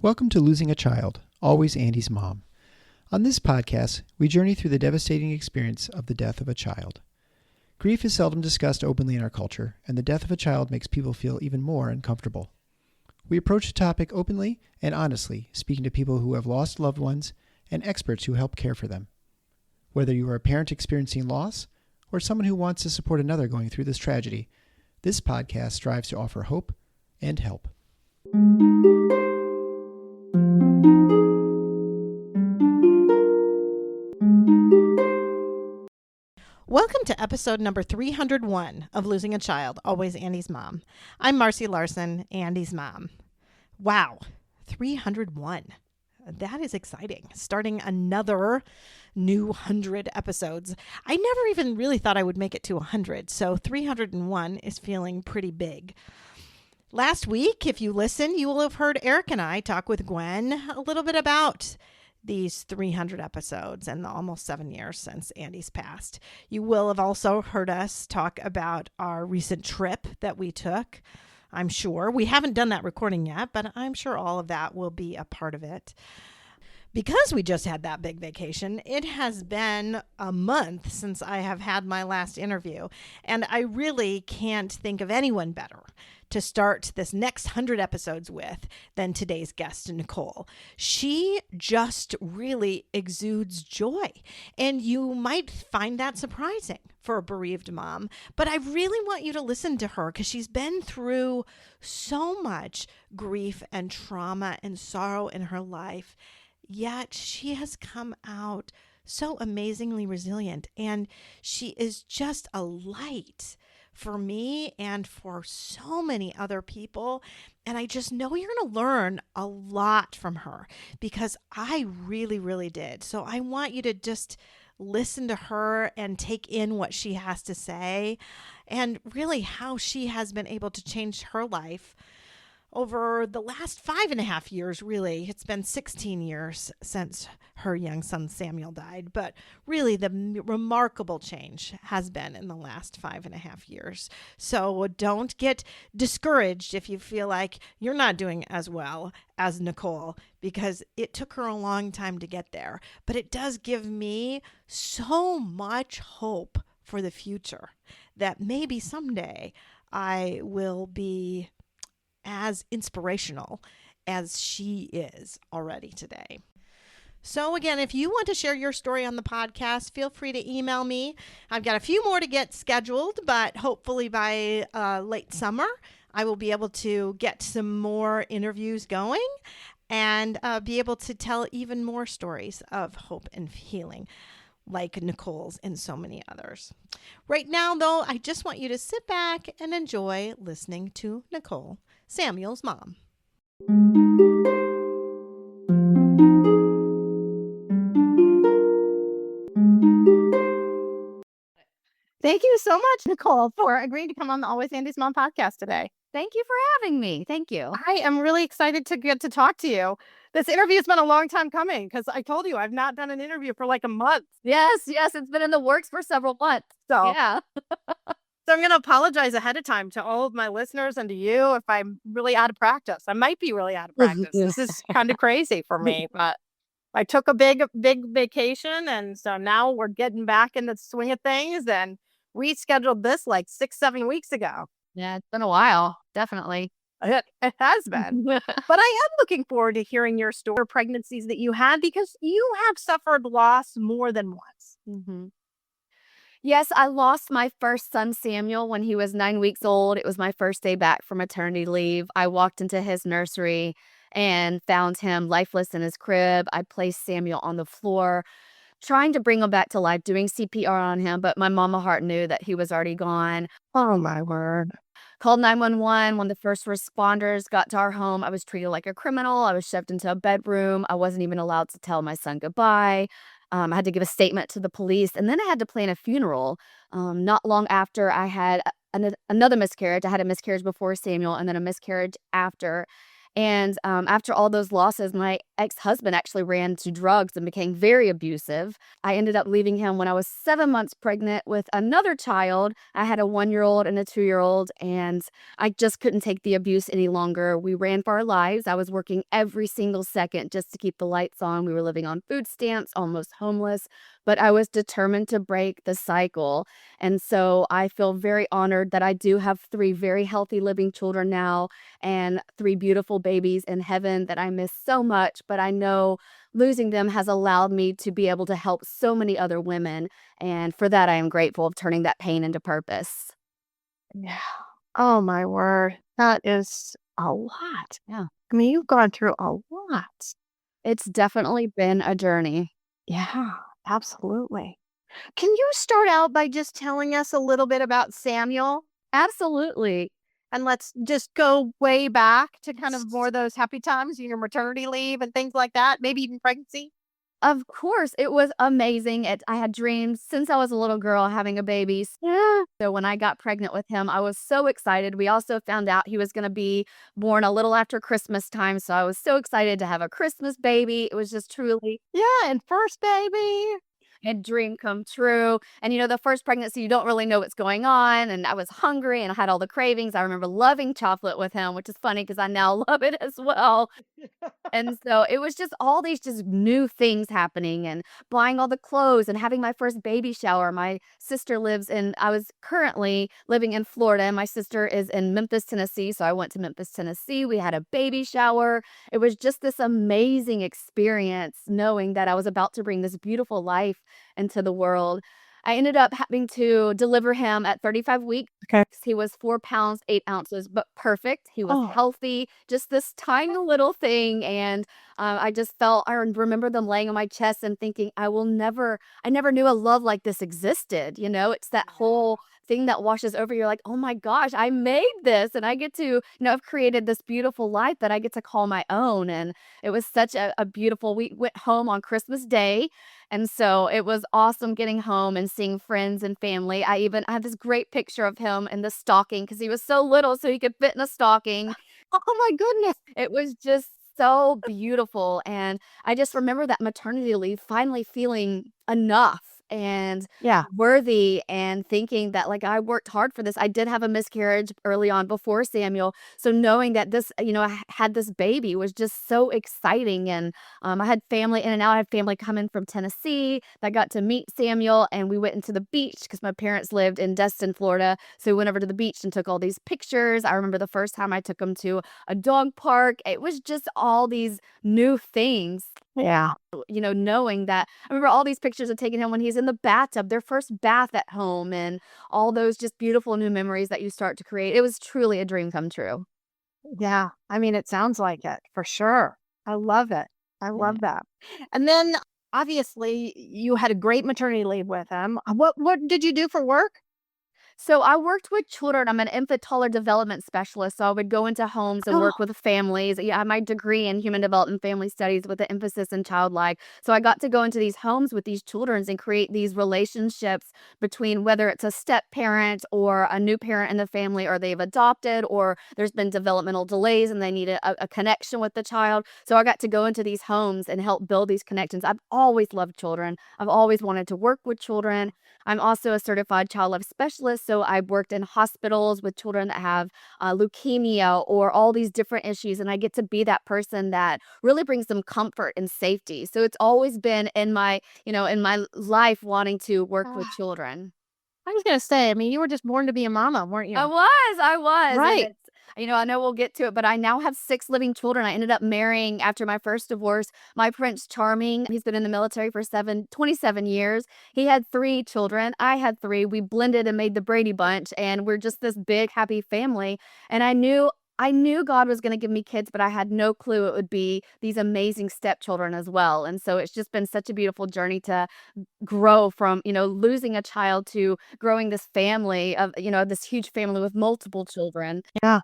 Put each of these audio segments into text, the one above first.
Welcome to Losing a Child, Always Andy's Mom. On this podcast, we journey through the devastating experience of the death of a child. Grief is seldom discussed openly in our culture, and the death of a child makes people feel even more uncomfortable. We approach the topic openly and honestly, speaking to people who have lost loved ones and experts who help care for them. Whether you are a parent experiencing loss or someone who wants to support another going through this tragedy, this podcast strives to offer hope and help. Welcome to episode number 301 of Losing a Child, Always Andy's Mom. I'm Marcy Larson, Andy's mom. Wow, 301. That is exciting. Starting another new 100 episodes. I never even really thought I would make it to 100, so 301 is feeling pretty big. Last week, if you listen, you will have heard Eric and I talk with Gwen a little bit about these 300 episodes and the almost 7 years since Andy's passed. You will have also heard us talk about our recent trip that we took. I'm sure we haven't done that recording yet, but I'm sure all of that will be a part of it. Because we just had that big vacation, it has been a month since I have had my last interview, and I really can't think of anyone better to start this next 100 episodes with than today's guest, Nicole. She just really exudes joy, and you might find that surprising for a bereaved mom, but I really want you to listen to her because she's been through so much grief and trauma and sorrow in her life, yet she has come out so amazingly resilient, and she is just a light for me and for so many other people. And I just know you're going to learn a lot from her because I really, really did. So I want you to just listen to her and take in what she has to say and really how she has been able to change her life over the last 5.5 years, really. It's been 16 years since her young son Samuel died, but really the remarkable change has been in the last 5.5 years. So don't get discouraged if you feel like you're not doing as well as Nicole, because it took her a long time to get there. But it does give me so much hope for the future that maybe someday I will be as inspirational as she is already today. So again, if you want to share your story on the podcast, feel free to email me. I've got a few more to get scheduled, but hopefully by late summer, I will be able to get some more interviews going and be able to tell even more stories of hope and healing, like Nicole's and so many others. Right now, though, I just want you to sit back and enjoy listening to Nicole, Samuel's mom. Thank you so much, Nicole, for agreeing to come on the Always Andy's Mom podcast today. Thank you for having me. Thank you. I am really excited to get to talk to you. This interview has been a long time coming because I told you I've not done an interview for like a month. Yes, it's been in the works for several months. So yeah. So I'm going to apologize ahead of time to all of my listeners and to you if I'm really out of practice. I might be really out of practice. This is kind of crazy for me, but I took a big vacation, and so now we're getting back in the swing of things, and we scheduled this like 6-7 weeks ago. Yeah, it's been a while. Definitely. It has been. But I am looking forward to hearing your story, pregnancies that you had, because you have suffered loss more than once. Mm-hmm. Yes, I lost my first son, Samuel, when he was 9 weeks old. It was my first day back from maternity leave. I walked into his nursery and found him lifeless in his crib. I placed Samuel on the floor, trying to bring him back to life, doing CPR on him, but my mama heart knew that he was already gone. Oh, my word. Called 911. When the first responders got to our home, I was treated like a criminal. I was shoved into a bedroom. I wasn't even allowed to tell my son goodbye. I had to give a statement to the police, and then I had to plan a funeral. Not long after, I had another miscarriage. I had a miscarriage before Samuel and then a miscarriage after. And after all those losses, my ex-husband actually ran to drugs and became very abusive. I ended up leaving him when I was 7 months pregnant with another child. I had a 1-year-old and a 2-year-old, and I just couldn't take the abuse any longer. We ran for our lives. I was working every single second just to keep the lights on. We were living on food stamps, almost homeless, but I was determined to break the cycle. And so I feel very honored that I do have 3 very healthy living children now and 3 beautiful babies in heaven that I miss so much. But I know losing them has allowed me to be able to help so many other women. And for that, I am grateful of turning that pain into purpose. Yeah. Oh, my word. That is a lot. Yeah. I mean, you've gone through a lot. It's definitely been a journey. Yeah, absolutely. Can you start out by just telling us a little bit about Samuel? Absolutely. And let's just go way back to kind of more those happy times in your maternity leave and things like that, maybe even pregnancy. Of course, it was amazing. I had dreams since I was a little girl having a baby. Yeah. So when I got pregnant with him, I was so excited. We also found out he was going to be born a little after Christmas time. So I was so excited to have a Christmas baby. It was just truly Yeah, and first baby. a dream come true. And the first pregnancy, you don't really know what's going on. And I was hungry and I had all the cravings. I remember loving chocolate with him, which is funny because I now love it as well. And so it was just all these just new things happening and buying all the clothes and having my first baby shower. My sister I was currently living in Florida and my sister is in Memphis, Tennessee. So I went to Memphis, Tennessee. We had a baby shower. It was just this amazing experience knowing that I was about to bring this beautiful life into the world. I ended up having to deliver him at 35 weeks. Okay. He was 4 pounds, 8 ounces, but perfect. He was Oh. healthy, just this tiny little thing. And I remember them laying on my chest and thinking, I never knew a love like this existed. It's that whole thing that washes over. You're like, oh my gosh, I made this and I get to, I've created this beautiful life that I get to call my own. And it was such a beautiful, we went home on Christmas Day. And so it was awesome getting home and seeing friends and family. I have this great picture of him in the stocking because he was so little, so he could fit in a stocking. Oh my goodness. It was just so beautiful. And I just remember that maternity leave finally feeling enough and Yeah. worthy and thinking that I worked hard for this. I did have a miscarriage early on before Samuel. So knowing that I had this baby was just so exciting. And I had family in and out. I had family coming from Tennessee that got to meet Samuel, and we went into the beach because my parents lived in Destin, Florida. So we went over to the beach and took all these pictures. I remember the first time I took them to a dog park. It was just all these new things. Yeah. Knowing that I remember all these pictures of taking him when he's in the bathtub, their first bath at home, and all those just beautiful new memories that you start to create. It was truly a dream come true. Yeah. I mean, it sounds like it for sure. I love it. I love Yeah. that. And then obviously you had a great maternity leave with him. What did you do for work? So I worked with children. I'm an infant toddler development specialist. So I would go into homes and work Oh, with families. Yeah, I have my degree in human development family studies with an emphasis in child life. So I got to go into these homes with these children and create these relationships between whether it's a step parent or a new parent in the family, or they've adopted, or there's been developmental delays and they need a connection with the child. So I got to go into these homes and help build these connections. I've always loved children. I've always wanted to work with children. I'm also a certified child life specialist, so I've worked in hospitals with children that have leukemia or all these different issues, and I get to be that person that really brings them comfort and safety. So it's always been in my life wanting to work with ah, children. I was gonna say, I mean, you were just born to be a mama, weren't I you? was, and Right. it's I know we'll get to it, but I now have 6 living children. I ended up marrying after my first divorce, my Prince Charming. He's been in the military for 27 years. He had 3 children. I had 3. We blended and made the Brady Bunch, and we're just this big, happy family. And I knew God was gonna give me kids, but I had no clue it would be these amazing stepchildren as well. And so it's just been such a beautiful journey to grow from, losing a child to growing this family of, this huge family with multiple children. Yeah.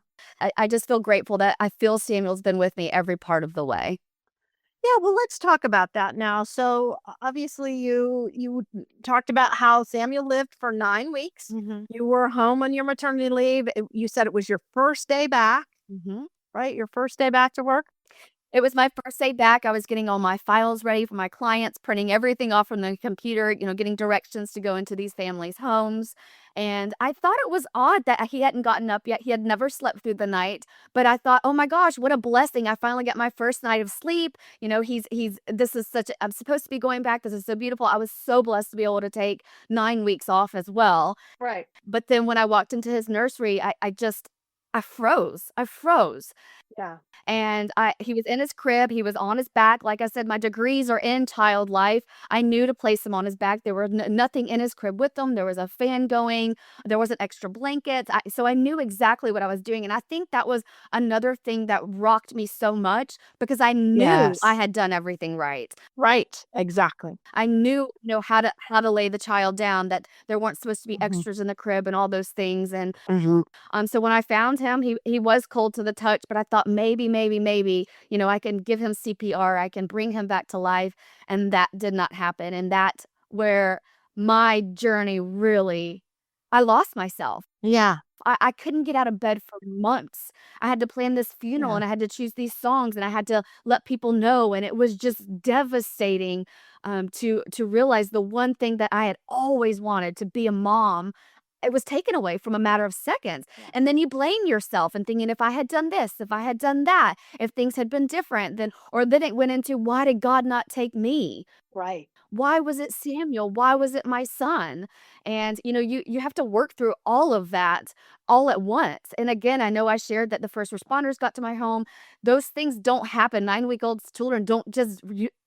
I just feel grateful that I feel Samuel's been with me every part of the way. Yeah, well, let's talk about that now. So obviously you talked about how Samuel lived for 9 weeks. Mhm. You were home on your maternity leave. You said it was your first day back. Mhm. right? Your first day back to work? It was my first day back. I was getting all my files ready for my clients, printing everything off from the computer, getting directions to go into these families' homes. And I thought it was odd that he hadn't gotten up yet. He had never slept through the night. But I thought, oh my gosh, what a blessing. I finally got my first night of sleep. This is I'm supposed to be going back. This is so beautiful. I was so blessed to be able to take 9 weeks off as well. Right. But then when I walked into his nursery, I froze. I froze. Yeah. And he was in his crib, he was on his back. Like I said, my degrees are in child life. I knew to place him on his back. There were nothing in his crib with him. There was a fan going. There wasn't extra blankets. So I knew exactly what I was doing. And I think that was another thing that rocked me so much because I knew Yes. I had done everything right. Right. Exactly. I knew, how to lay the child down, that there weren't supposed to be Mhm. extras in the crib and all those things. And Mhm. so when I found him, he was cold to the touch, but I thought maybe, I can give him CPR, I can bring him back to life, and that did not happen. And that's where my journey really, I lost myself. Yeah. I couldn't get out of bed for months. I had to plan this funeral Yeah. and I had to choose these songs and I had to let people know. And it was just devastating to realize the one thing that I had always wanted, to be a mom, it was taken away from a matter of seconds. Yeah. And then you blame yourself and thinking, if I had done this, if I had done that, if things had been different, then it went into, why did God not take me? Right. Why was it Samuel? Why was it my son? And you have to work through all of that all at once. And again, I know I shared that the first responders got to my home. Those things don't happen. 9-week-old children don't just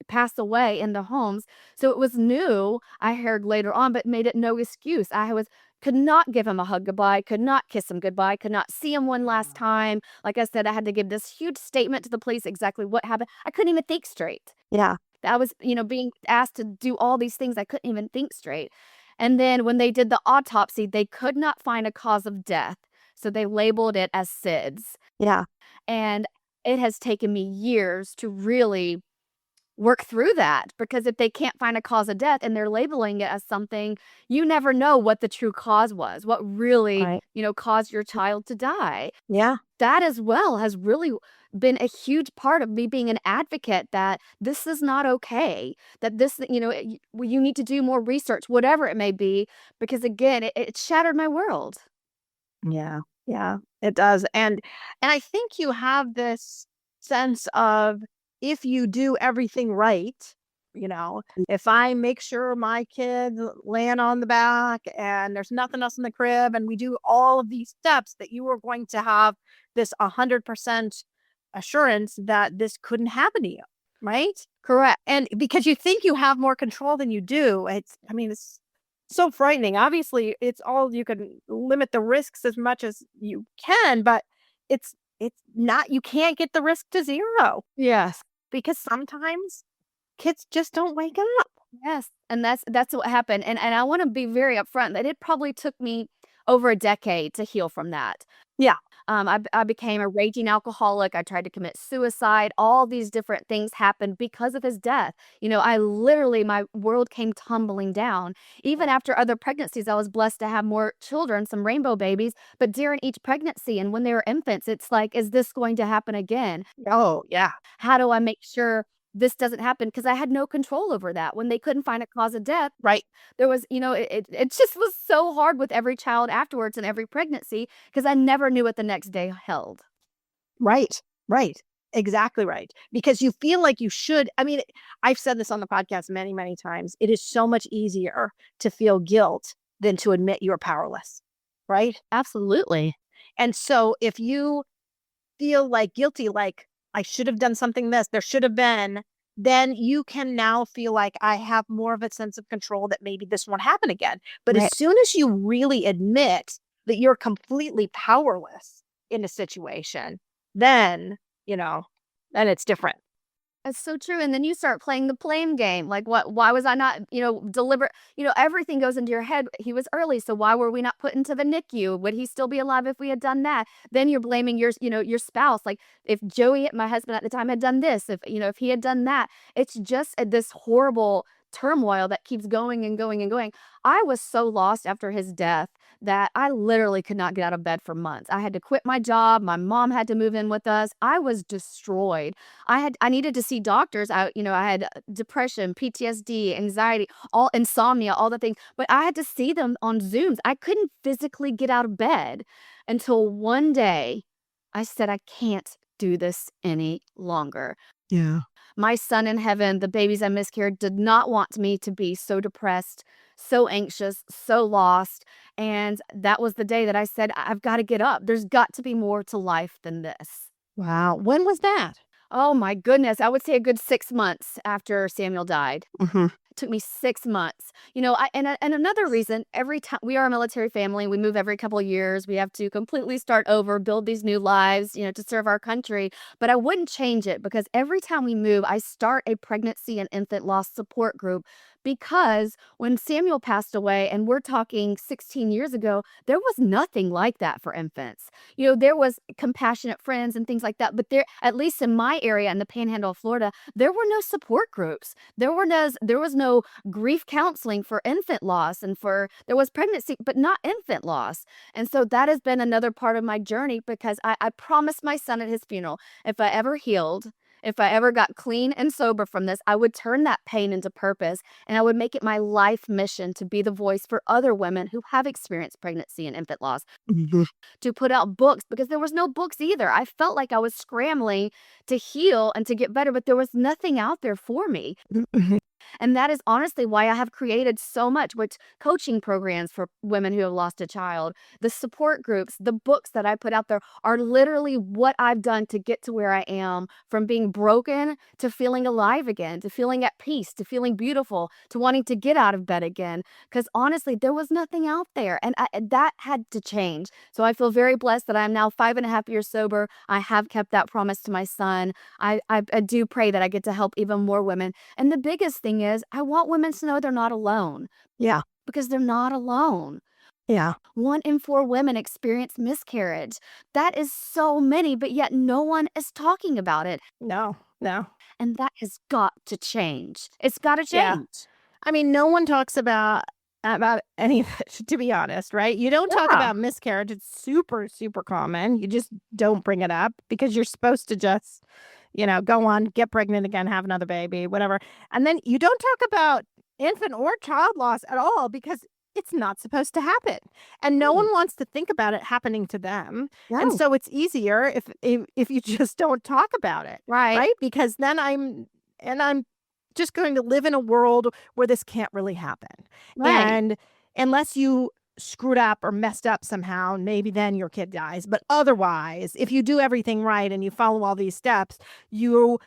pass away in the homes. So it was new, I heard later on, but made it no excuse. Could not give him a hug goodbye, could not kiss him goodbye, could not see him one last time. Like I said, I had to give this huge statement to the police exactly what happened. I couldn't even think straight. Yeah. I was, being asked to do all these things. I couldn't even think straight. And then when they did the autopsy, they could not find a cause of death. So they labeled it as SIDS. Yeah. And it has taken me years to really work through that, because if they can't find a cause of death and they're labeling it as something, you never know what the true cause was, what really, Right. caused your child to die. Yeah. That as well has really been a huge part of me being an advocate, that this is not okay, that this, you need to do more research, whatever it may be, because again, it shattered my world. Yeah. Yeah. It does. And I think you have this sense of, if you do everything right, if I make sure my kids land on the back and there's nothing else in the crib and we do all of these steps, that you are going to have this 100% assurance that this couldn't happen to you. Right? Correct. And because you think you have more control than you do, it's so frightening. Obviously, you can limit the risks as much as you can, but it's not, you can't get the risk to zero, Yes. because sometimes kids just don't wake up. Yes, and that's what happened, and I wanna be very upfront that it probably took me over a decade to heal from that. Yeah. I became a raging alcoholic, I tried to commit suicide, all these different things happened because of his death. My world came tumbling down. Even after other pregnancies, I was blessed to have more children, some rainbow babies, but during each pregnancy and when they were infants, it's like, "Is this going to happen again? Oh, yeah. How do I make sure this doesn't happen?" Because I had no control over that. When they couldn't find a cause of death, Right. there was, it just was so hard with every child afterwards and every pregnancy, because I never knew what the next day held. Right. Right. Exactly right. Because you feel like you should. I mean, I've said this on the podcast many, many times. It is so much easier to feel guilt than to admit you're powerless. Right. Absolutely. And so if you feel like guilty, like, I should have done something, there should have been, then you can now feel like, I have more of a sense of control that maybe this won't happen again. But Right. as soon as you really admit that you're completely powerless in a situation, then, then it's different. That's so true. And then you start playing the blame game. Like, why was I not, deliberate? Everything goes into your head. He was early, so why were we not put into the NICU? Would he still be alive if we had done that? Then you're blaming your spouse. Like, if Joey, my husband at the time, had done this, if he had done that, it's just this horrible turmoil that keeps going and going and going. I was so lost after his death that I literally could not get out of bed for months. I had to quit my job. My mom had to move in with us. I was destroyed. I needed to see doctors. I had depression, PTSD, anxiety, all insomnia, all the things, but I had to see them on Zooms. I couldn't physically get out of bed until one day I said, I can't do this any longer. Yeah. My son in heaven, the babies I miscarried, did not want me to be so depressed, so anxious, so lost. And that was the day that I said, I've got to get up. There's got to be more to life than this. Wow. When was that? Oh my goodness. I would say a good 6 months after Samuel died. Mm-hmm. It took me 6 months. And another reason, every time we are a military family, we move every couple of years. We have to completely start over, build these new lives, to serve our country. But I wouldn't change it because every time we move, I start a pregnancy and infant loss support group. Because when Samuel passed away, and we're talking 16 years ago, there was nothing like that for infants. There was compassionate friends and things like that. But there, at least in my area in the Panhandle of Florida, there were no support groups. There was no grief counseling for infant loss, and there was pregnancy, but not infant loss. And so that has been another part of my journey, because I promised my son at his funeral, if I ever healed, if I ever got clean and sober from this, I would turn that pain into purpose, and I would make it my life mission to be the voice for other women who have experienced pregnancy and infant loss, to put out books, because there was no books either. I felt like I was scrambling to heal and to get better, but there was nothing out there for me. And that is honestly why I have created so much, which coaching programs for women who have lost a child, the support groups, the books that I put out there are literally what I've done to get to where I am, from being broken to feeling alive again, to feeling at peace, to feeling beautiful, to wanting to get out of bed again. Because honestly, there was nothing out there, and that had to change. So I feel very blessed that I'm now 5.5 years sober. I have kept that promise to my son. I do pray that I get to help even more women. And the biggest thing is, I want women to know they're not alone. Yeah. Because they're not alone. Yeah. 1 in 4 women experience miscarriage. That is so many, but yet no one is talking about it. No. And that has got to change. It's got to Yeah. change. I mean, no one talks about any of it, to be honest, right? You don't talk Yeah. about miscarriage. It's super, super common. You just don't bring it up because you're supposed to just, go on, get pregnant again, have another baby, whatever. And then you don't talk about infant or child loss at all because it's not supposed to happen. And no one wants to think about it happening to them. And No. so it's easier if you just don't talk about it. Right. Because then I'm just going to live in a world where this can't really happen. Right. And unless you screwed up or messed up somehow, maybe then your kid dies. But otherwise, if you do everything right and you follow all these steps, your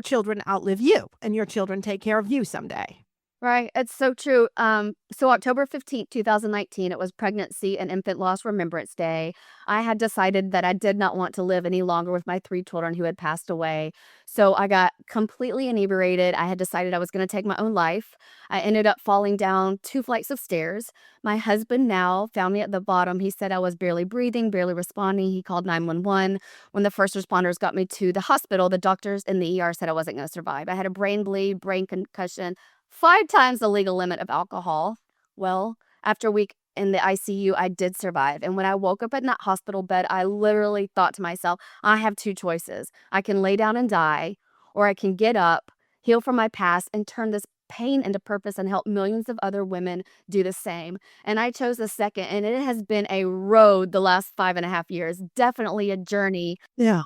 children outlive you, and your children take care of you someday. Right. It's so true. So October 15th, 2019, it was Pregnancy and Infant Loss Remembrance Day. I had decided that I did not want to live any longer with my 3 children who had passed away. So I got completely inebriated. I had decided I was going to take my own life. I ended up falling down 2 flights of stairs. My husband now found me at the bottom. He said I was barely breathing, barely responding. He called 911. When the first responders got me to the hospital, the doctors in the ER said I wasn't going to survive. I had a brain bleed, brain concussion, 5 times the legal limit of alcohol. Well, after a week in the ICU, I did survive. And when I woke up in that hospital bed, I literally thought to myself, I have 2 choices. I can lay down and die, or I can get up, heal from my past, and turn this pain into purpose and help millions of other women do the same. And I chose the second, and it has been a road the last 5.5 years, definitely a journey. Yeah.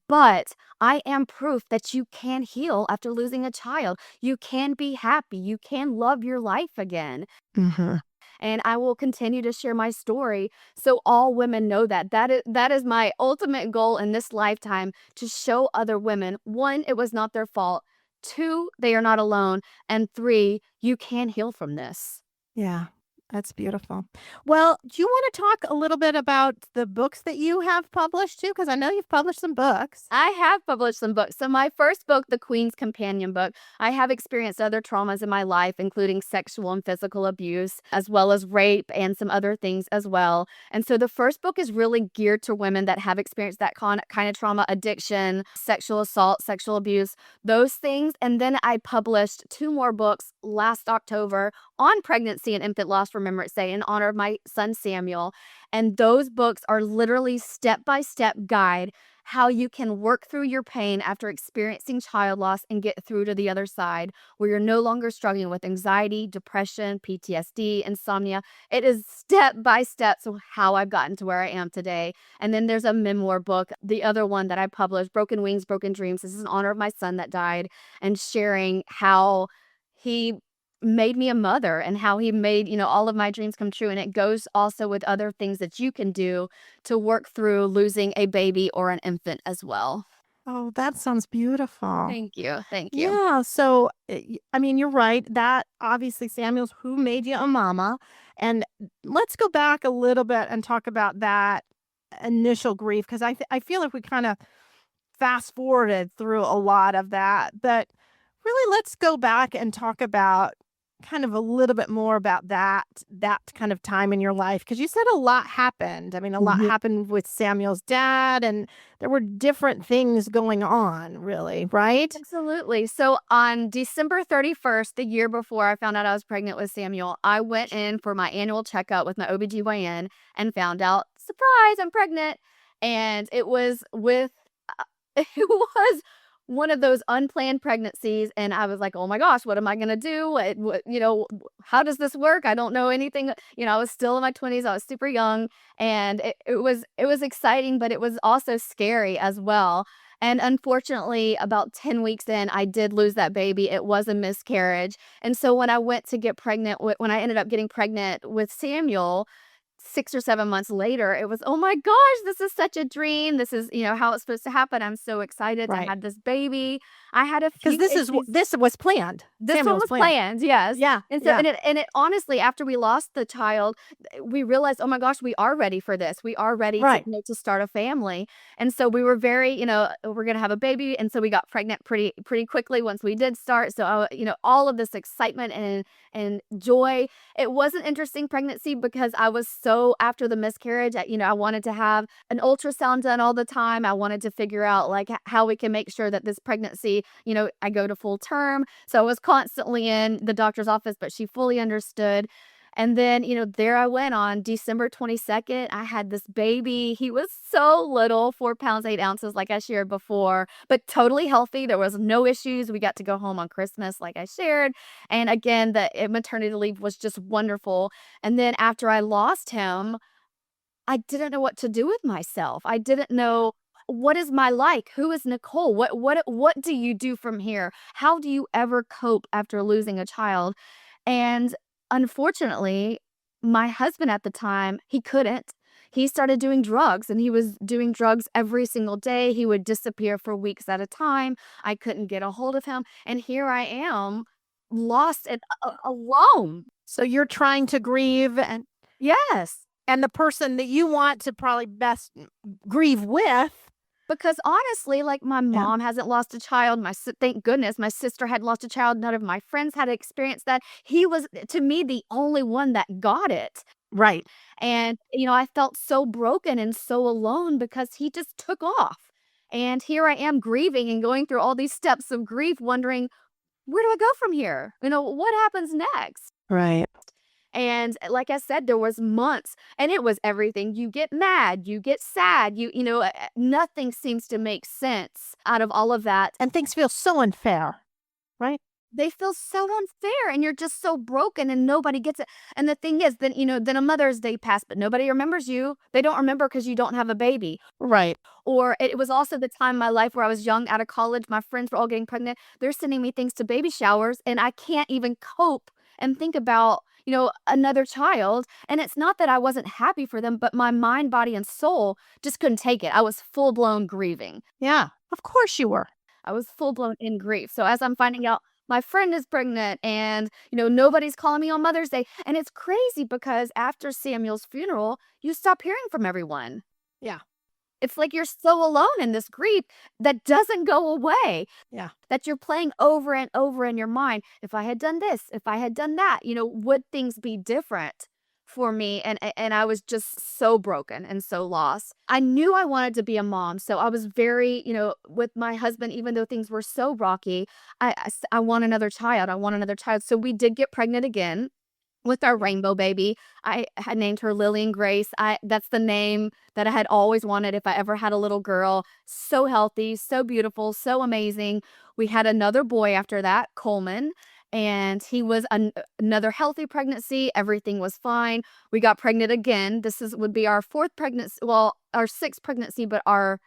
But I am proof that you can heal after losing a child. You can be happy. You can love your life again. Mm-hmm. And I will continue to share my story so all women know that. That is my ultimate goal in this lifetime, to show other women, 1, it was not their fault. 2, they are not alone. And 3, you can heal from this. Yeah. That's beautiful. Well, do you want to talk a little bit about the books that you have published too? Because I know you've published some books. I have published some books. So my first book, The Queen's Companion book, I have experienced other traumas in my life, including sexual and physical abuse, as well as rape and some other things as well. And so the first book is really geared to women that have experienced that kind of trauma, addiction, sexual assault, sexual abuse, those things. And then I published 2 more books last October on pregnancy and infant loss Remembrance Day in honor of my son Samuel. And those books are literally step-by-step guide how you can work through your pain after experiencing child loss and get through to the other side where you're no longer struggling with anxiety, depression, PTSD, insomnia. It is step by step so how I've gotten to where I am today. And then there's a memoir book, the other one that I published, Broken Wings, Broken Dreams. This is in honor of my son that died and sharing how he made me a mother and how he made, all of my dreams come true. And it goes also with other things that you can do to work through losing a baby or an infant as well. Oh, that sounds beautiful. Thank you. Thank you. Yeah. So, I mean, you're right. That obviously Samuel's who made you a mama. And let's go back a little bit and talk about that initial grief because I feel like we kind of fast forwarded through a lot of that. But really, let's go back and talk about kind of a little bit more about that kind of time in your life because you said a lot happened. I mean, a lot happened with Samuel's dad, and there were different things going on, really, right? Absolutely. So on December 31st, the year before I found out I was pregnant with Samuel, I went in for my annual checkup with my OBGYN and found out, surprise, I'm pregnant. And it was it was one of those unplanned pregnancies. And I was like, oh my gosh, what am I going to do? How does this work? I don't know anything. I was still in my 20s. I was super young, and it was exciting, but it was also scary as well. And unfortunately, about 10 weeks in, I did lose that baby. It was a miscarriage. And so when I went to get pregnant, when I ended up getting pregnant with Samuel, 6 or 7 months later, it was, oh my gosh, this is such a dream. This is, how it's supposed to happen. I'm so excited to have this baby. I had a few because this was planned. This Samuel one was planned, yes. Yeah. And so, and it honestly, after we lost the child, we realized, oh my gosh, we are ready for this. We are ready to start a family. And so we were very, we're gonna have a baby. And so we got pregnant pretty quickly once we did start. So, all of this excitement and joy. It was an interesting pregnancy because I was so after the miscarriage. I wanted to have an ultrasound done all the time. I wanted to figure out like how we can make sure that this pregnancy, I go to full term. So I was constantly in the doctor's office, but she fully understood. And then, there I went on December 22nd. I had this baby. He was so little, 4 pounds, 8 ounces, like I shared before, but totally healthy. There was no issues. We got to go home on Christmas, like I shared. And again, the maternity leave was just wonderful. And then after I lost him, I didn't know what to do with myself. I didn't know what is my like? Who is Nicole? What do you do from here? How do you ever cope after losing a child? And unfortunately, my husband at the time, he couldn't. He started doing drugs, and he was doing drugs every single day. He would disappear for weeks at a time. I couldn't get a hold of him. And here I am, lost and alone. So you're trying to grieve and Yes. the person that you want to probably best grieve with. Because honestly, like my mom hasn't lost a child. Thank goodness my sister had lost a child. None of my friends had experienced that. He was, to me, the only one that got it. Right. And, I felt so broken and so alone because he just took off. And here I am grieving and going through all these steps of grief, wondering, where do I go from here? What happens next? Right. And like I said, there was months, and it was everything. You get mad, you get sad, nothing seems to make sense out of all of that. And things feel so unfair, right? They feel so unfair, and you're just so broken, and nobody gets it. And the thing is, then a Mother's Day passed, but nobody remembers you. They don't remember because you don't have a baby. Right. Or it was also the time in my life where I was young, out of college. My friends were all getting pregnant. They're sending me things to baby showers, and I can't even cope and think about another child. And it's not that I wasn't happy for them, but my mind, body, and soul just couldn't take it. I was full blown grieving. Yeah, of course you were. I was full blown in grief. So as I'm finding out my friend is pregnant and, nobody's calling me on Mother's Day. And it's crazy because after Samuel's funeral, you stop hearing from everyone. Yeah. It's like you're so alone in this grief that doesn't go away. Yeah. That you're playing over and over in your mind. If I had done this, if I had done that, would things be different for me? And I was just so broken and so lost. I knew I wanted to be a mom. So I was very, with my husband, even though things were so rocky, I want another child. I want another child. So we did get pregnant again with our rainbow baby. I had named her Lillian Grace. That's the name that I had always wanted if I ever had a little girl. So healthy, so beautiful, so amazing. We had another boy after that, Coleman, and he was another healthy pregnancy. Everything was fine. We got pregnant again. Would be our fourth pregnancy, well, our sixth pregnancy, but our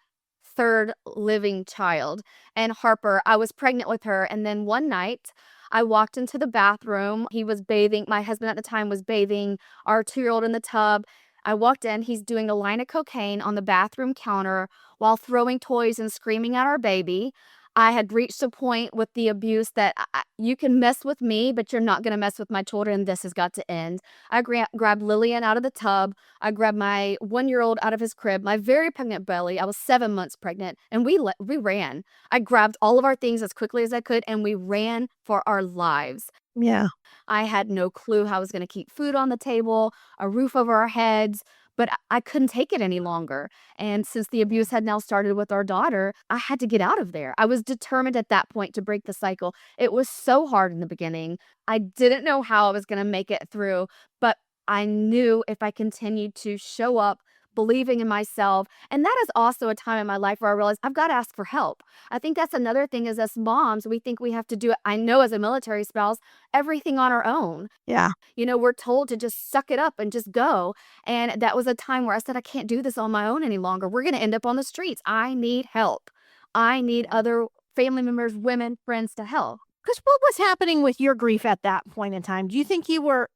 third living child. And Harper, I was pregnant with her. And then one night, I walked into the bathroom. He was bathing. My husband at the time was bathing our 2-year-old in the tub. I walked in. He's doing a line of cocaine on the bathroom counter while throwing toys and screaming at our baby. I had reached a point with the abuse that you can mess with me, but you're not going to mess with my children. This has got to end. I grabbed Lillian out of the tub. I grabbed my 1-year-old out of his crib, my very pregnant belly. I was 7 months pregnant, and we ran. I grabbed all of our things as quickly as I could, and we ran for our lives. Yeah. I had no clue how I was going to keep food on the table, a roof over our heads, but I couldn't take it any longer. And since the abuse had now started with our daughter, I had to get out of there. I was determined at that point to break the cycle. It was so hard in the beginning. I didn't know how I was going to make it through, but I knew if I continued to show up, believing in myself. And that is also a time in my life where I realized I've got to ask for help. I think that's another thing is as moms, we think we have to do it. I know as a military spouse, everything on our own. Yeah. We're told to just suck it up and just go. And that was a time where I said, I can't do this on my own any longer. We're going to end up on the streets. I need help. I need other family members, women, friends to help. Because what was happening with your grief at that point in time? Do you think you were...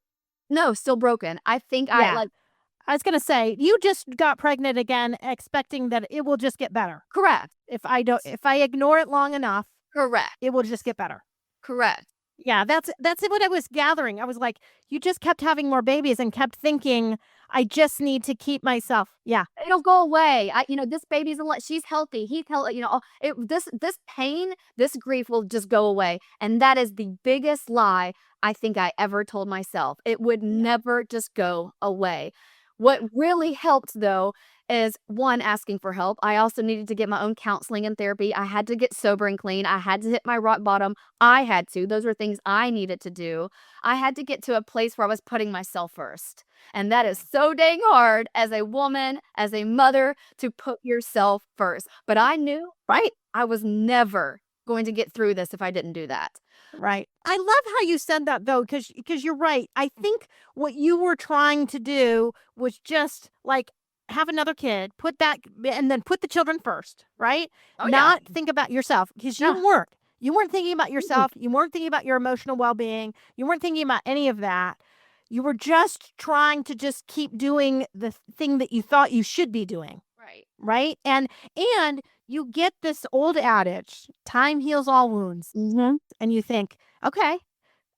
No, still broken. I think I was going to say, you just got pregnant again, expecting that it will just get better. Correct. If I ignore it long enough, correct, it will just get better. Correct. Yeah, that's what I was gathering. I was like, you just kept having more babies and kept thinking, I just need to keep myself. Yeah. It'll go away. This baby's she's healthy. He's healthy. This pain, this grief will just go away. And that is the biggest lie I think I ever told myself. It would never just go away. What really helped, though, is one, asking for help. I also needed to get my own counseling and therapy. I had to get sober and clean. I had to hit my rock bottom. I had to. Those were things I needed to do. I had to get to a place where I was putting myself first. And that is so dang hard as a woman, as a mother, to put yourself first. But I knew, right, I was never going to get through this if I didn't do that. Right. I love how you said that, though, because you're right. I think what you were trying to do was just like have another kid, put that, and then put the children first, right? Not think about yourself, because you weren't. You weren't thinking about yourself. You weren't thinking about your emotional well-being. You weren't thinking about any of that. You were just trying to just keep doing the thing that you thought you should be doing. Right. Right. And you get this old adage, time heals all wounds. Mm-hmm. And you think, okay,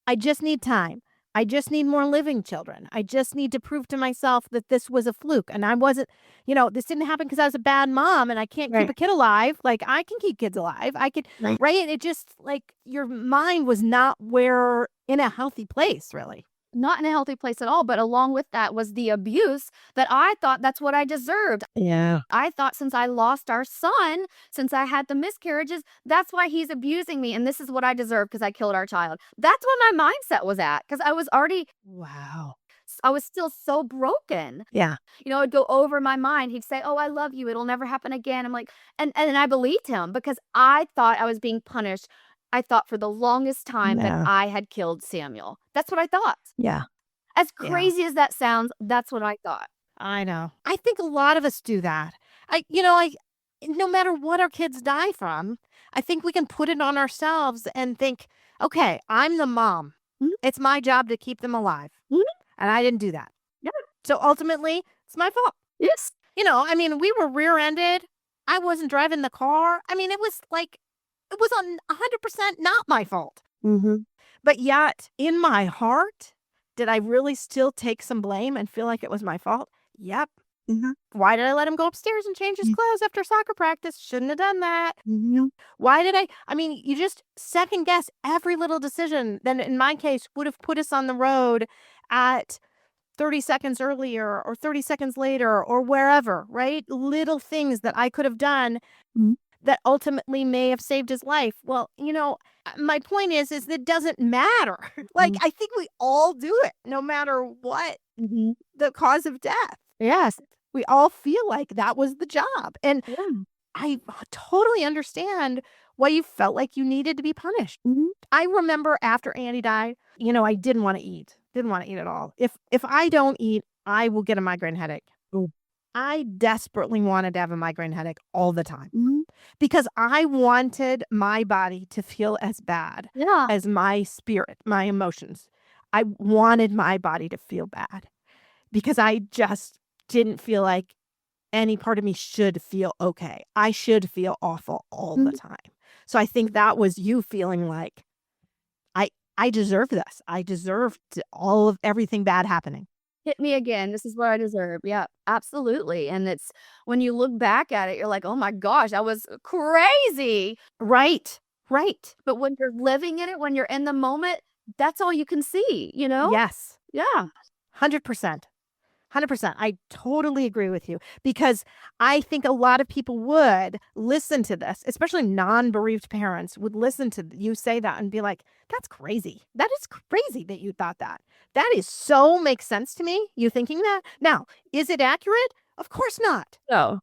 I just need time. I just need more living children. I just need to prove to myself that this was a fluke. And I wasn't, this didn't happen because I was a bad mom and I can't keep a kid alive. Like, I can keep kids alive. I could, right? It just, like, your mind was not in a healthy place, really. Not in a healthy place at all. But along with that was the abuse that I thought that's what I deserved. Yeah. I thought since I lost our son, since I had the miscarriages, that's why he's abusing me. And this is what I deserve because I killed our child. That's what my mindset was at, because I was already, wow. I was still so broken. Yeah. It'd go over my mind. He'd say, oh, I love you. It'll never happen again. I'm like, and I believed him because I thought I was being punished. I thought for the longest time that I had killed Samuel. That's what I thought. Yeah. As crazy as that sounds, that's what I thought. I know. I think a lot of us do that. No matter what our kids die from, I think we can put it on ourselves and think, okay, I'm the mom. Mm-hmm. It's my job to keep them alive. Mm-hmm. And I didn't do that. Yeah. So ultimately, it's my fault. Yes. We were rear-ended. I wasn't driving the car. It was on 100% not my fault. But yet, in my heart, did I really still take some blame and feel like it was my fault? Yep. Why did I let him go upstairs and change his clothes after soccer practice? Shouldn't have done that. Why did I mean, you just second guess every little decision that in my case would have put us on the road at 30 seconds earlier or 30 seconds later or wherever, right? Little things that I could have done that ultimately may have saved his life. Well, my point is that it doesn't matter. Like, I think we all do it, no matter what the cause of death. Yes. We all feel like that was the job. And Yeah. I totally understand why you felt like you needed to be punished. I remember after Andy died, I didn't want to eat. Didn't want to eat at all. If I don't eat, I will get a migraine headache. I desperately wanted to have a migraine headache all the time because I wanted my body to feel as bad Yeah. as my spirit, my emotions. I wanted my body to feel bad because I just didn't feel like any part of me should feel okay. I should feel awful all the time. So I think that was you feeling like, I deserve this. I deserve all of everything bad happening. Hit me again. This is what I deserve. Yeah, absolutely. And it's when you look back at it, you're like, oh my gosh, I was crazy. Right. But when you're living in it, when you're in the moment, that's all you can see, Yes. Yeah. 100%. 100%. I totally agree with you because I think a lot of people would listen to this, especially non-bereaved parents would listen to you say that and be like, that's crazy. That is crazy that you thought that. That is so makes sense to me, you thinking that. Now, is it accurate? Of course not. So,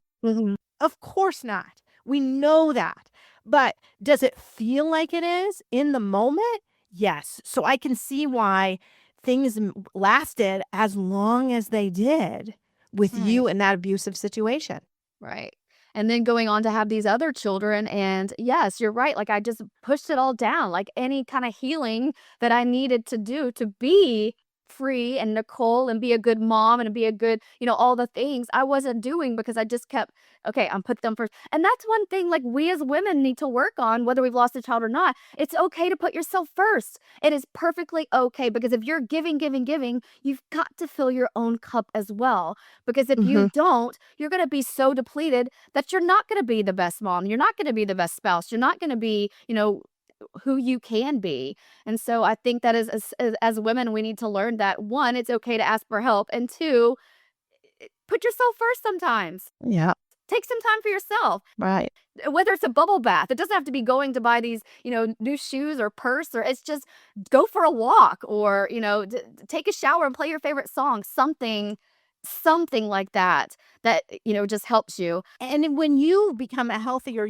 Of course not. We know that. But does it feel like it is in the moment? Yes. So I can see why things lasted as long as they did with you in that abusive situation. right. And then going on to have these other children. And yes, you're right. Like I just pushed it all down, like any kind of healing that I needed to do to be free and Nicole and be a good mom and be a good, all the things I wasn't doing because I just kept, okay, I'm put them first. And that's one thing like we as women need to work on, whether we've lost a child or not. It's okay to put yourself first. It is perfectly okay because if you're giving, you've got to fill your own cup as well. Because if you don't, you're going to be so depleted that you're not going to be the best mom. You're not going to be the best spouse. You're not going to be, who you can be. And so I think that as women, we need to learn that one, it's okay to ask for help. And two, put yourself first sometimes. Yeah. Take some time for yourself. Right. Whether it's a bubble bath, it doesn't have to be going to buy these, new shoes or purse, or it's just go for a walk or, take a shower and play your favorite song, something like that, just helps you. And when you become a healthier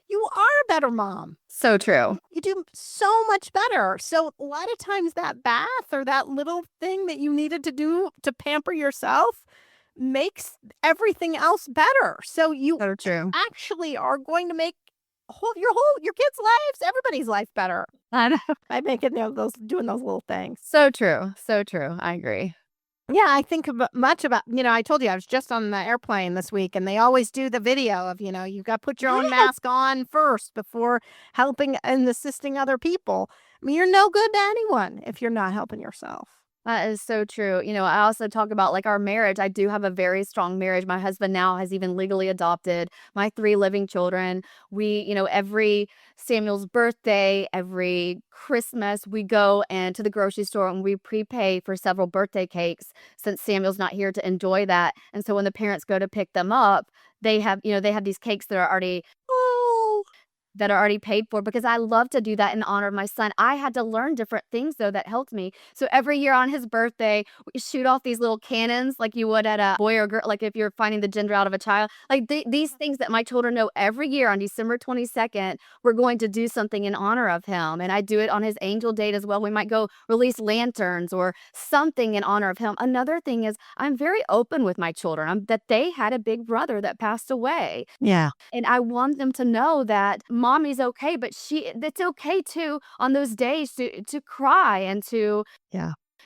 you are a better mom. So true. You do so much better. So a lot of times that bath or that little thing that you needed to do to pamper yourself makes everything else better. So you So true. actually are going to make your kids' lives, everybody's life better I know. by making doing those little things. So true. So true. I agree. Yeah, I think much about, I told you I was just on the airplane this week and they always do the video of, you've got to put your own mask on first before helping and assisting other people. I mean, you're no good to anyone if you're not helping yourself. That is so true. I also talk about like our marriage. I do have a very strong marriage. My husband now has even legally adopted my 3 living children. We, every Samuel's birthday, every Christmas, we go and to the grocery store and we prepay for several birthday cakes since Samuel's not here to enjoy that. And so when the parents go to pick them up, they have these cakes that are already paid for because I love to do that in honor of my son. I had to learn different things though that helped me. So every year on his birthday, we shoot off these little cannons like you would at a boy or girl, like if you're finding the gender out of a child. Like these things that my children know every year on December 22nd, we're going to do something in honor of him. And I do it on his angel date as well. We might go release lanterns or something in honor of him. Another thing is I'm very open with my children that they had a big brother that passed away. Yeah. And I want them to know that mommy's okay, but it's okay too on those days to cry and to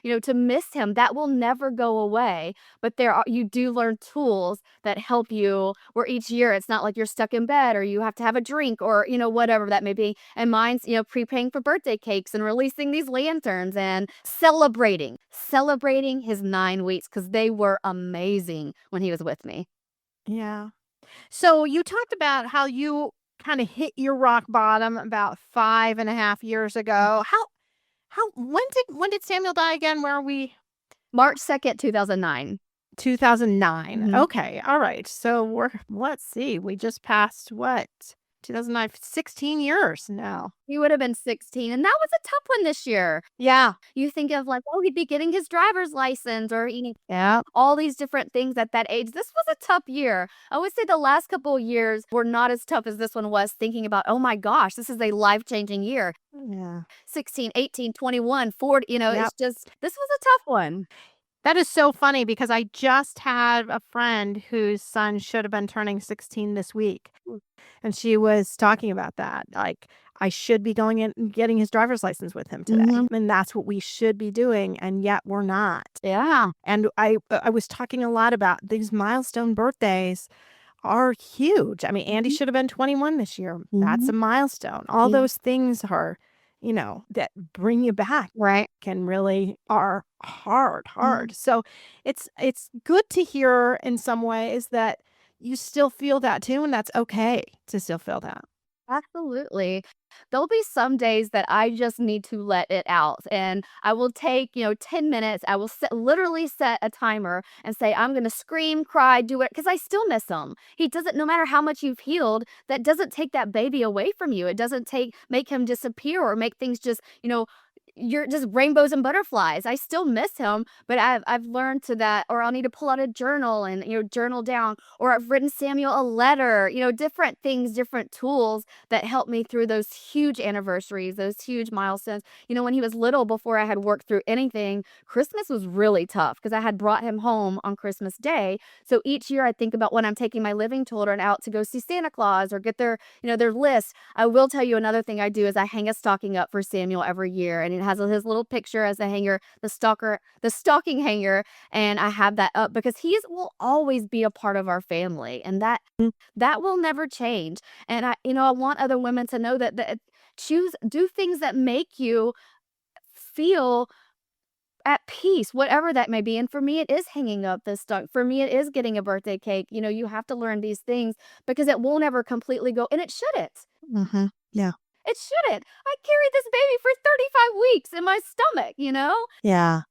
to miss him. That will never go away. But you do learn tools that help you where each year it's not like you're stuck in bed or you have to have a drink or, whatever that may be. And mine's, prepaying for birthday cakes and releasing these lanterns and celebrating his 9 weeks because they were amazing when he was with me. Yeah. So you talked about how you kind of hit your rock bottom about 5.5 years ago. When did Samuel die again? Where are we? March 2nd, 2009. 2009. Mhm. Okay. All right. So let's see. We just passed what? 2009, 16 years now. He would have been 16, and that was a tough one this year. Yeah. You think of like, oh, he'd be getting his driver's license or Yeah. all these different things at that age. This was a tough year. I would say the last couple of years were not as tough as this one was, thinking about, oh my gosh, this is a life-changing year. Yeah. 16, 18, 21, 40, Yep. it's just, this was a tough one. That is so funny because I just had a friend whose son should have been turning 16 this week. And she was talking about that. Like, I should be going in and getting his driver's license with him today. Mhm. And that's what we should be doing. And yet we're not. Yeah. And I was talking a lot about these milestone birthdays are huge. I mean, Andy Mhm. should have been 21 this year. That's a milestone. All Mhm. those things are, that bring you back Right. and really are hard. So it's good to hear in some ways that you still feel that too, and that's okay to still feel that. Absolutely. There'll be some days that I just need to let it out, and I will take, 10 minutes. I will literally set a timer and say, I'm going to scream, cry, do it, because I still miss him. He doesn't, no matter how much you've healed, that doesn't take that baby away from you. It doesn't make him disappear or make things just, you're just rainbows and butterflies. I still miss him, but I've learned to that, or I'll need to pull out a journal and, journal down, or I've written Samuel a letter, different things, different tools that help me through those huge anniversaries, those huge milestones. When he was little, before I had worked through anything, Christmas was really tough because I had brought him home on Christmas Day. So each year I think about when I'm taking my living children out to go see Santa Claus or get their list. I will tell you another thing I do is I hang a stocking up for Samuel every year, and it has his little picture as a hanger, the stocking hanger, and I have that up because he will always be a part of our family, and that will never change. And I want other women to know that do things that make you feel at peace, whatever that may be. And for me, it is hanging up this stock. For me, it is getting a birthday cake. You have to learn these things because it won't ever completely go, and it shouldn't. Mm-hmm. Yeah. It shouldn't. I carried this baby for 35 weeks in my stomach, Yeah.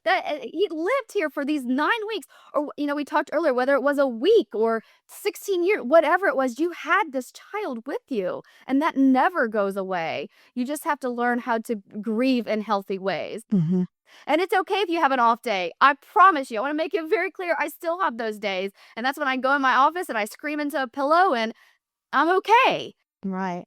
that he lived here for these 9 weeks. Or, we talked earlier, whether it was a week or 16 years, whatever it was, you had this child with you, and that never goes away. You just have to learn how to grieve in healthy ways. Mm-hmm. And it's okay if you have an off day. I promise you, I want to make it very clear. I still have those days. And that's when I go in my office and I scream into a pillow and I'm okay. Right.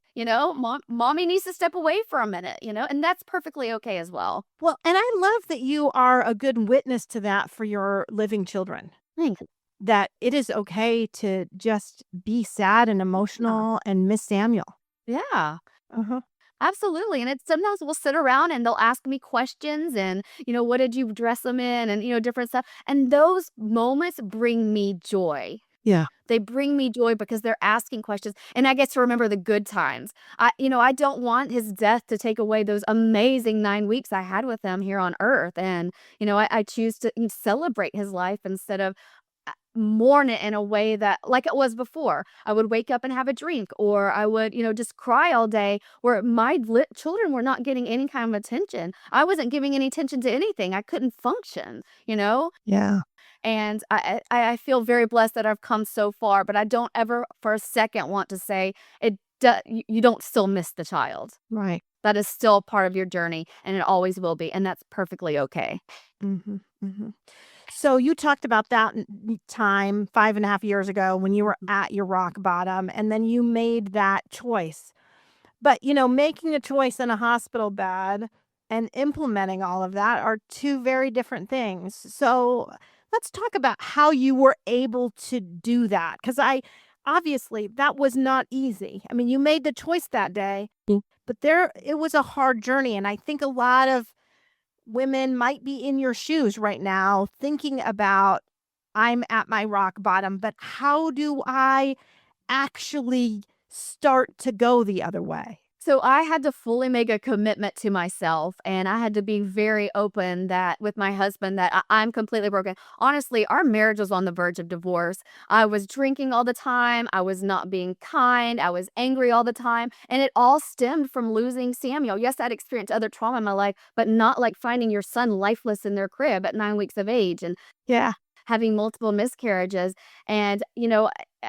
Mommy needs to step away for a minute, and that's perfectly okay as well. Well, and I love that you are a good witness to that for your living children. Thanks. That it is okay to just be sad and emotional and miss Samuel. Yeah. Uh-huh. Absolutely. And it's sometimes we'll sit around and they'll ask me questions and, what did you dress them in and, different stuff. And those moments bring me joy. Yeah. They bring me joy because they're asking questions and I get to remember the good times. I don't want his death to take away those amazing 9 weeks I had with him here on earth. And, I choose to celebrate his life instead of mourn it in a way that like it was before. I would wake up and have a drink, or I would, just cry all day where my children were not getting any kind of attention. I wasn't giving any attention to anything. I couldn't function, Yeah. And I feel very blessed that I've come so far, but I don't ever for a second want to say you don't still miss the child. Right. That is still part of your journey, and it always will be, and that's perfectly okay. Mm-hmm. Mm-hmm. So you talked about that time 5.5 years ago when you were at your rock bottom, and then you made that choice. But, making a choice in a hospital bed and implementing all of that are two very different things. So let's talk about how you were able to do that. Because obviously that was not easy. I mean, you made the choice that day, but it was a hard journey. And I think a lot of women might be in your shoes right now thinking about, I'm at my rock bottom, but how do I actually start to go the other way? So I had to fully make a commitment to myself, and I had to be very open that with my husband that I'm completely broken. Honestly, our marriage was on the verge of divorce. I was drinking all the time. I was not being kind. I was angry all the time. And it all stemmed from losing Samuel. Yes, I'd experienced other trauma in my life, but not like finding your son lifeless in their crib at 9 weeks of age. And Yeah. having multiple miscarriages. And,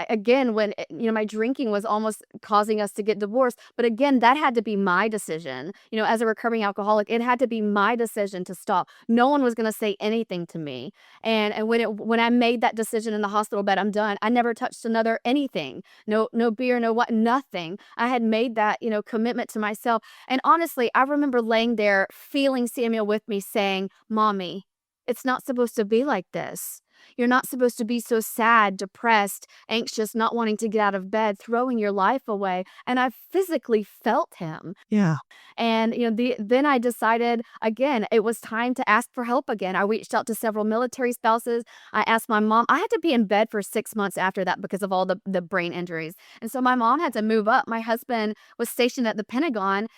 again, when, my drinking was almost causing us to get divorced. But again, that had to be my decision. As a recovering alcoholic, it had to be my decision to stop. No one was going to say anything to me. And when I made that decision in the hospital bed, I'm done. I never touched another anything. No beer, no what, nothing. I had made that, commitment to myself. And honestly, I remember laying there feeling Samuel with me saying, "Mommy, it's not supposed to be like this. You're not supposed to be so sad, depressed, anxious, not wanting to get out of bed, throwing your life away." And I physically felt him. Yeah. And then I decided again, it was time to ask for help again. I reached out to several military spouses. I asked my mom. I had to be in bed for 6 months after that because of all the brain injuries. And so my mom had to move up. My husband was stationed at the Pentagon.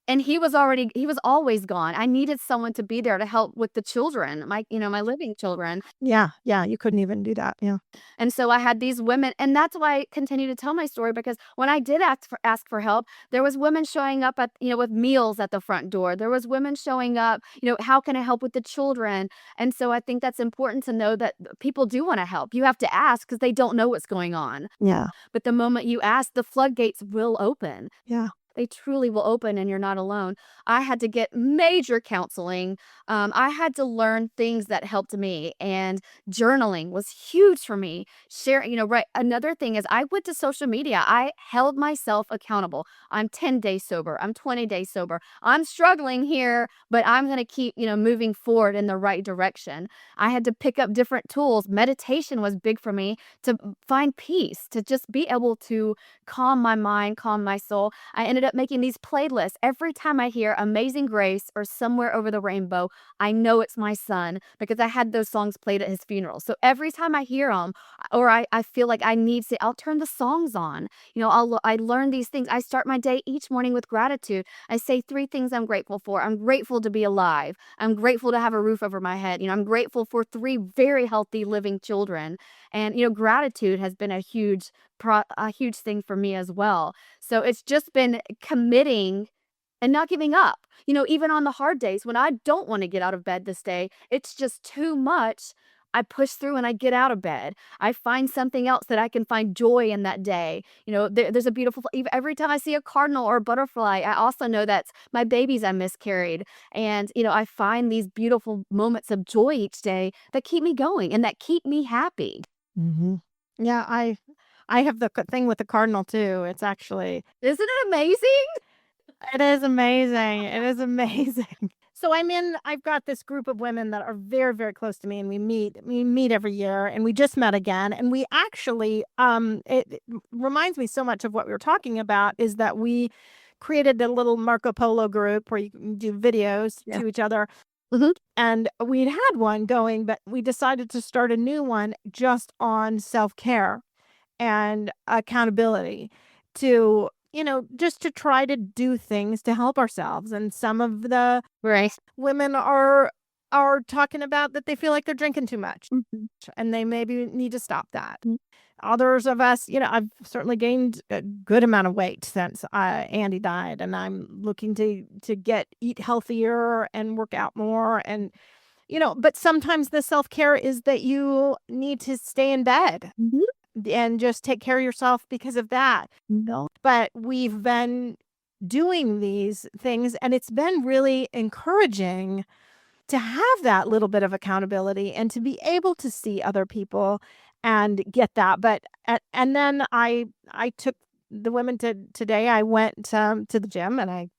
And he was always gone. I needed someone to be there to help with the children, my living children. Yeah. Yeah. You couldn't even do that. Yeah. And so I had these women, and that's why I continue to tell my story, because when I did ask for help, there was women showing up with meals at the front door. There was women showing up, how can I help with the children? And so I think that's important to know that people do want to help. You have to ask because they don't know what's going on. Yeah. But the moment you ask, the floodgates will open. Yeah. They truly will open, and you're not alone. I had to get major counseling. I had to learn things that helped me, and journaling was huge for me. Right. Another thing is I went to social media. I held myself accountable. I'm 10 days sober. I'm 20 days sober. I'm struggling here, but I'm going to keep, moving forward in the right direction. I had to pick up different tools. Meditation was big for me to find peace, to just be able to calm my mind, calm my soul. I ended up making these playlists. Every time I hear Amazing Grace or Somewhere Over the Rainbow, I know it's my son because I had those songs played at his funeral. So every time I hear them or I feel like I need to, I'll turn the songs on. I learn these things. I start my day each morning with gratitude. I say 3 things I'm grateful for. I'm grateful to be alive. I'm grateful to have a roof over my head. I'm grateful for 3 very healthy living children. And, gratitude has been a huge thing for me as well. So it's just been committing and not giving up. Even on the hard days when I don't want to get out of bed this day, it's just too much. I push through and I get out of bed. I find something else that I can find joy in that day. There's a beautiful, every time I see a cardinal or a butterfly, I also know that's my babies I miscarried. And, I find these beautiful moments of joy each day that keep me going and that keep me happy. Mm-hmm. Yeah. I have the thing with the cardinal too. It's actually, Isn't it amazing? it is amazing. It is amazing. So I've got this group of women that are very, very close to me, and we meet every year, and we just met again. And we actually, it reminds me so much of what we were talking about, is that we created a little Marco Polo group where you can do videos to each other. Mhm. And we'd had one going, but we decided to start a new one just on self-care and accountability to, just to try to do things to help ourselves. And some of the Right. women are talking about that they feel like they're drinking too much Mhm. and they maybe need to stop that. Mm. Others of us, I've certainly gained a good amount of weight since Andy died, and I'm looking to eat healthier and work out more. And but sometimes the self-care is that you need to stay in bed Mhm. and just take care of yourself because of that. No. But we've been doing these things, and it's been really encouraging to have that little bit of accountability and to be able to see other people and get that. But and then I took the women today. I went to the gym, and I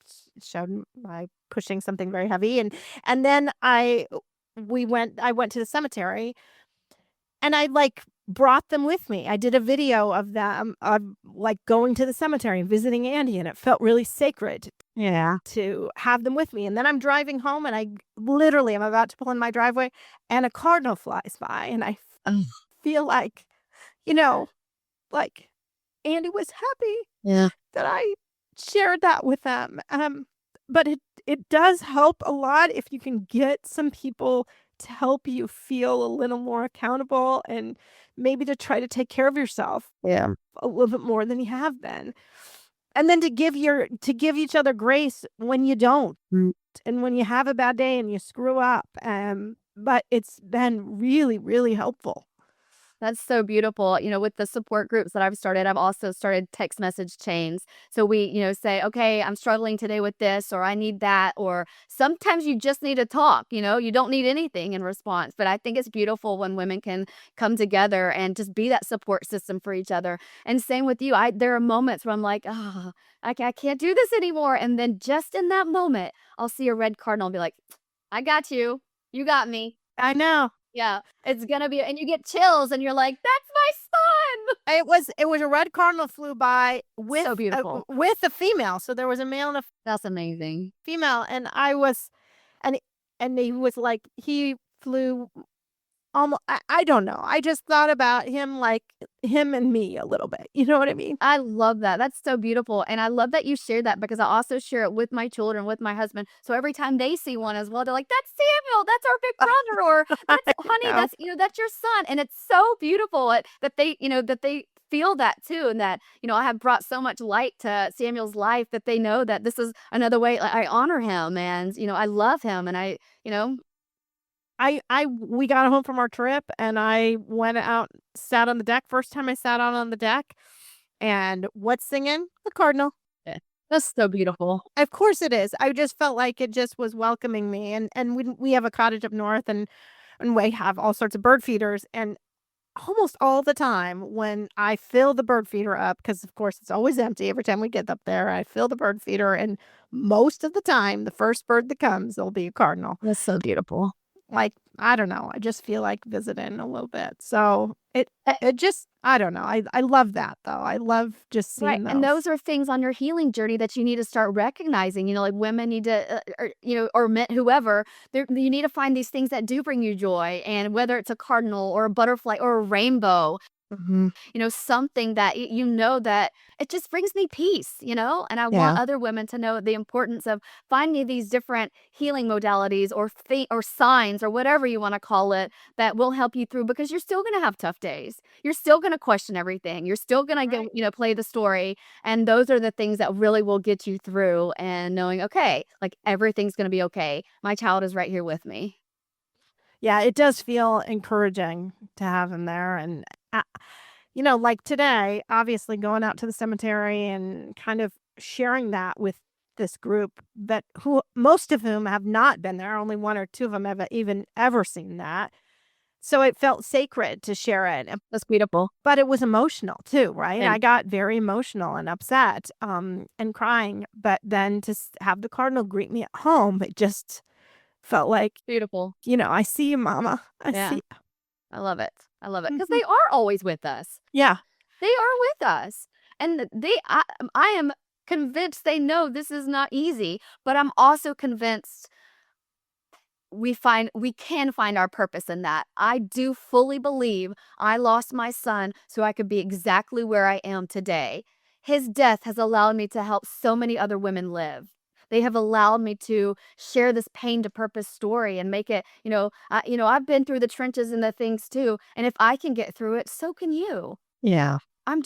showed them I pushing something very heavy, and then I went to the cemetery, and I brought them with me. I did a video of them of going to the cemetery and visiting Andy, and it felt really sacred. Yeah. To have them with me. And then I'm driving home and I'm about to pull in my driveway and a cardinal flies by and I Ugh. feel like, you know, like Andy was happy Yeah. that I shared that with them. But it does help a lot if you can get some people to help you feel a little more accountable and maybe to try to take care of yourself Yeah. a little bit more than you have been. And then to give each other grace when you don't Mm. and when you have a bad day and you screw up. But it's been really, really helpful. That's so beautiful. With the support groups that I've started, I've also started text message chains. So we, say, okay, I'm struggling today with this, or I need that, or sometimes you just need to talk, you don't need anything in response. But I think it's beautiful when women can come together and just be that support system for each other. And same with you. There are moments where I'm like, oh, I can't do this anymore. And then just in that moment, I'll see a red cardinal and be like, I got you. You got me. I know. Yeah, it's gonna be, and you get chills, and you're like, "That's my son." It was a red cardinal flew by with So beautiful. with a female. So there was a male and a That's amazing. female, and I was, and he was like he flew almost. I don't know. I just thought about him like him and me a little bit. You know what I mean? I love that. That's so beautiful, and I love that you shared that because I also share it with my children, with my husband. So every time they see one as well, they're like, "That's Samuel. That's our big brother," or "That's honey. know. That's your son." And it's so beautiful that they feel that too, and that I have brought so much light to Samuel's life that they know that this is another way I honor him, and I love him, and you know We got home from our trip and I went out, sat on the deck. First time I sat out on the deck, and what's singing? The cardinal. Yeah. That's so beautiful. Of course it is. I just felt like it just was welcoming me, and we have a cottage up north, and we have all sorts of bird feeders, and almost all the time when I fill the bird feeder up, because of course it's always empty every time we get up there, I fill the bird feeder, and most of the time, the first bird that comes, will be a cardinal. That's so beautiful. Like, I don't know, I just feel like visiting a little bit. So it just I don't know. I love that though. I love just Right, seeing and those. those are things on your healing journey that you need to start recognizing, like women need to, or men, whoever, you need to find these things that do bring you joy, and whether it's a cardinal or a butterfly or a rainbow, Mhm. something that that it just brings me peace, and I want Yeah. other women to know the importance of finding these different healing modalities or signs or whatever you want to call it that will help you through because you're still going to have tough days. You're still going to question everything. You're still going to go, Right. play the story. And those are the things that really will get you through and knowing, okay, like everything's going to be okay. My child is right here with me. Yeah, it does feel encouraging to have him there, and, like today, obviously going out to the cemetery and kind of sharing that with this group that who most of whom have not been there, only 1 or 2 of them have even ever seen that. So it felt sacred to share it, That's beautiful. but it was emotional too, right? And I got very emotional and upset, and crying, but then to have the cardinal greet me at home, it just felt like, beautiful. I see you, mama. I Yeah. see. I love it. I love it because Mhm. they are always with us. Yeah. They are with us. And I am convinced they know this is not easy, but I'm also convinced we can find our purpose in that. I do fully believe I lost my son so I could be exactly where I am today. His death has allowed me to help so many other women live. They have allowed me to share this pain to purpose story and make it, I've been through the trenches and the things too. And if I can get through it, so can you. Yeah. I'm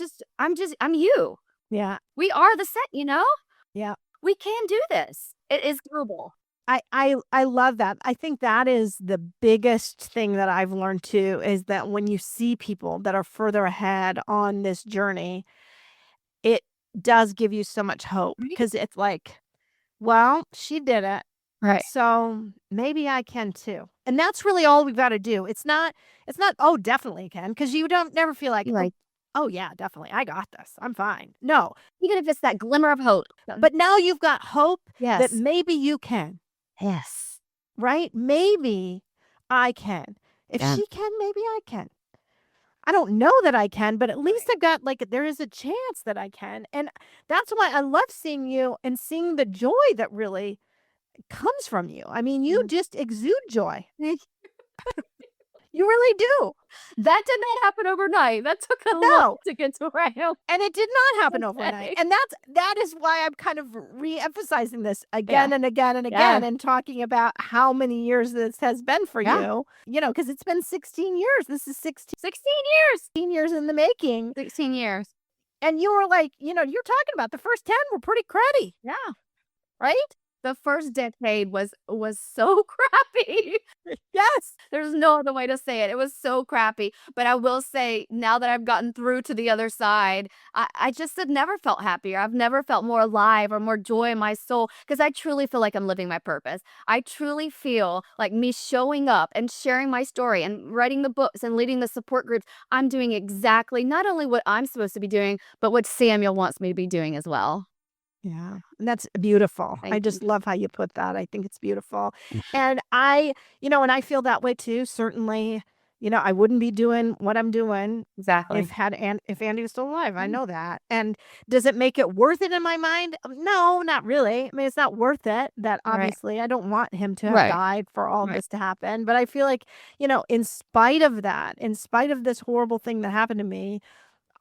you. Yeah. We are the set. Yeah. We can do this. It is doable. I love that. I think that is the biggest thing that I've learned too, is that when you see people that are further ahead on this journey, it does give you so much hope Right. because it's like, well, she did it. Right. So maybe I can too. And that's really all we've got to do. It's not, oh, definitely can, because you don't never feel like, You're like, oh yeah, definitely. I got this. I'm fine. No. even if it's that glimmer of hope. But now you've got hope that Yes. maybe you can, Yes. right? Maybe I can. If Yeah. she can, maybe I can. I don't know that I can, but at least I've got there is a chance that I can. And that's why I love seeing you and seeing the joy that really comes from you. I mean, you just exude joy. You really do. That did not happen overnight. That took a No. lot to get to where I am. And it did not happen overnight. Okay. And that is why I'm kind of re-emphasizing this again and again and again and talking about how many years this has been for you. You know, because it's been 16 years. This is 16 years. 16 years in the making. 16 years. And you were like, you're talking about the first 10 were pretty cruddy, Yeah. right? The first decade was so crappy. Yes. There's no other way to say it. It was so crappy. But I will say, now that I've gotten through to the other side, I just have never felt happier. I've never felt more alive or more joy in my soul, because I truly feel like I'm living my purpose. I truly feel like me showing up and sharing my story and writing the books and leading the support groups, I'm doing exactly not only what I'm supposed to be doing, but what Samuel wants me to be doing as well. Yeah. And that's beautiful. Thank I just love how you put that. I think it's beautiful. And and I feel that way too. Certainly, I wouldn't be doing what I'm doing Exactly. if Andy was still alive. I know that. And does it make it worth it in my mind? No, not really. I mean, it's not worth it. That Right. obviously I don't want him to have Right. died for all of Right. this to happen. But I feel like, in spite of that, in spite of this horrible thing that happened to me,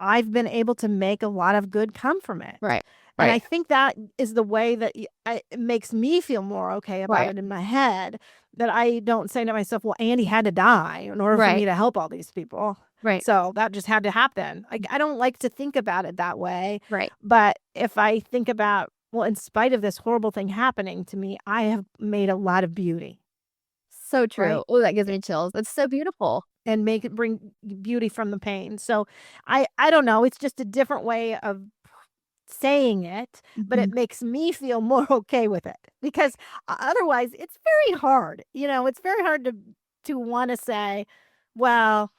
I've been able to make a lot of good come from it. Right. And I Right. think that is the way that it makes me feel more okay about Right. it in my head, that I don't say to myself, well, Andy had to die in order for me Right. to help all these people. Right. So that just had to happen. I don't like to think about it that way. Right. But if I think about, well, in spite of this horrible thing happening to me, I have made a lot of beauty So true. Right. Oh, that gives me chills. It's so beautiful. and bring beauty from the pain. So I don't know. It's just a different way of saying it, but it makes me feel more okay with it, because otherwise it's very hard. It's very hard to want to say, well,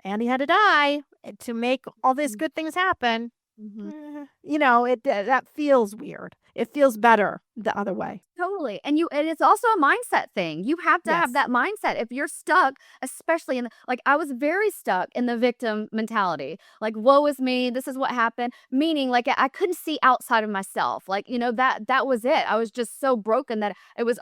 Andy had to die to make all these good things happen. Mhm. That feels weird. It feels better the other way. Totally. And it's also a mindset thing. You have to have Yes. that mindset. If you're stuck, especially I was very stuck in the victim mentality. Like, woe is me, this is what happened. Meaning, like, I couldn't see outside of myself. Like, that was it. I was just so broken that it was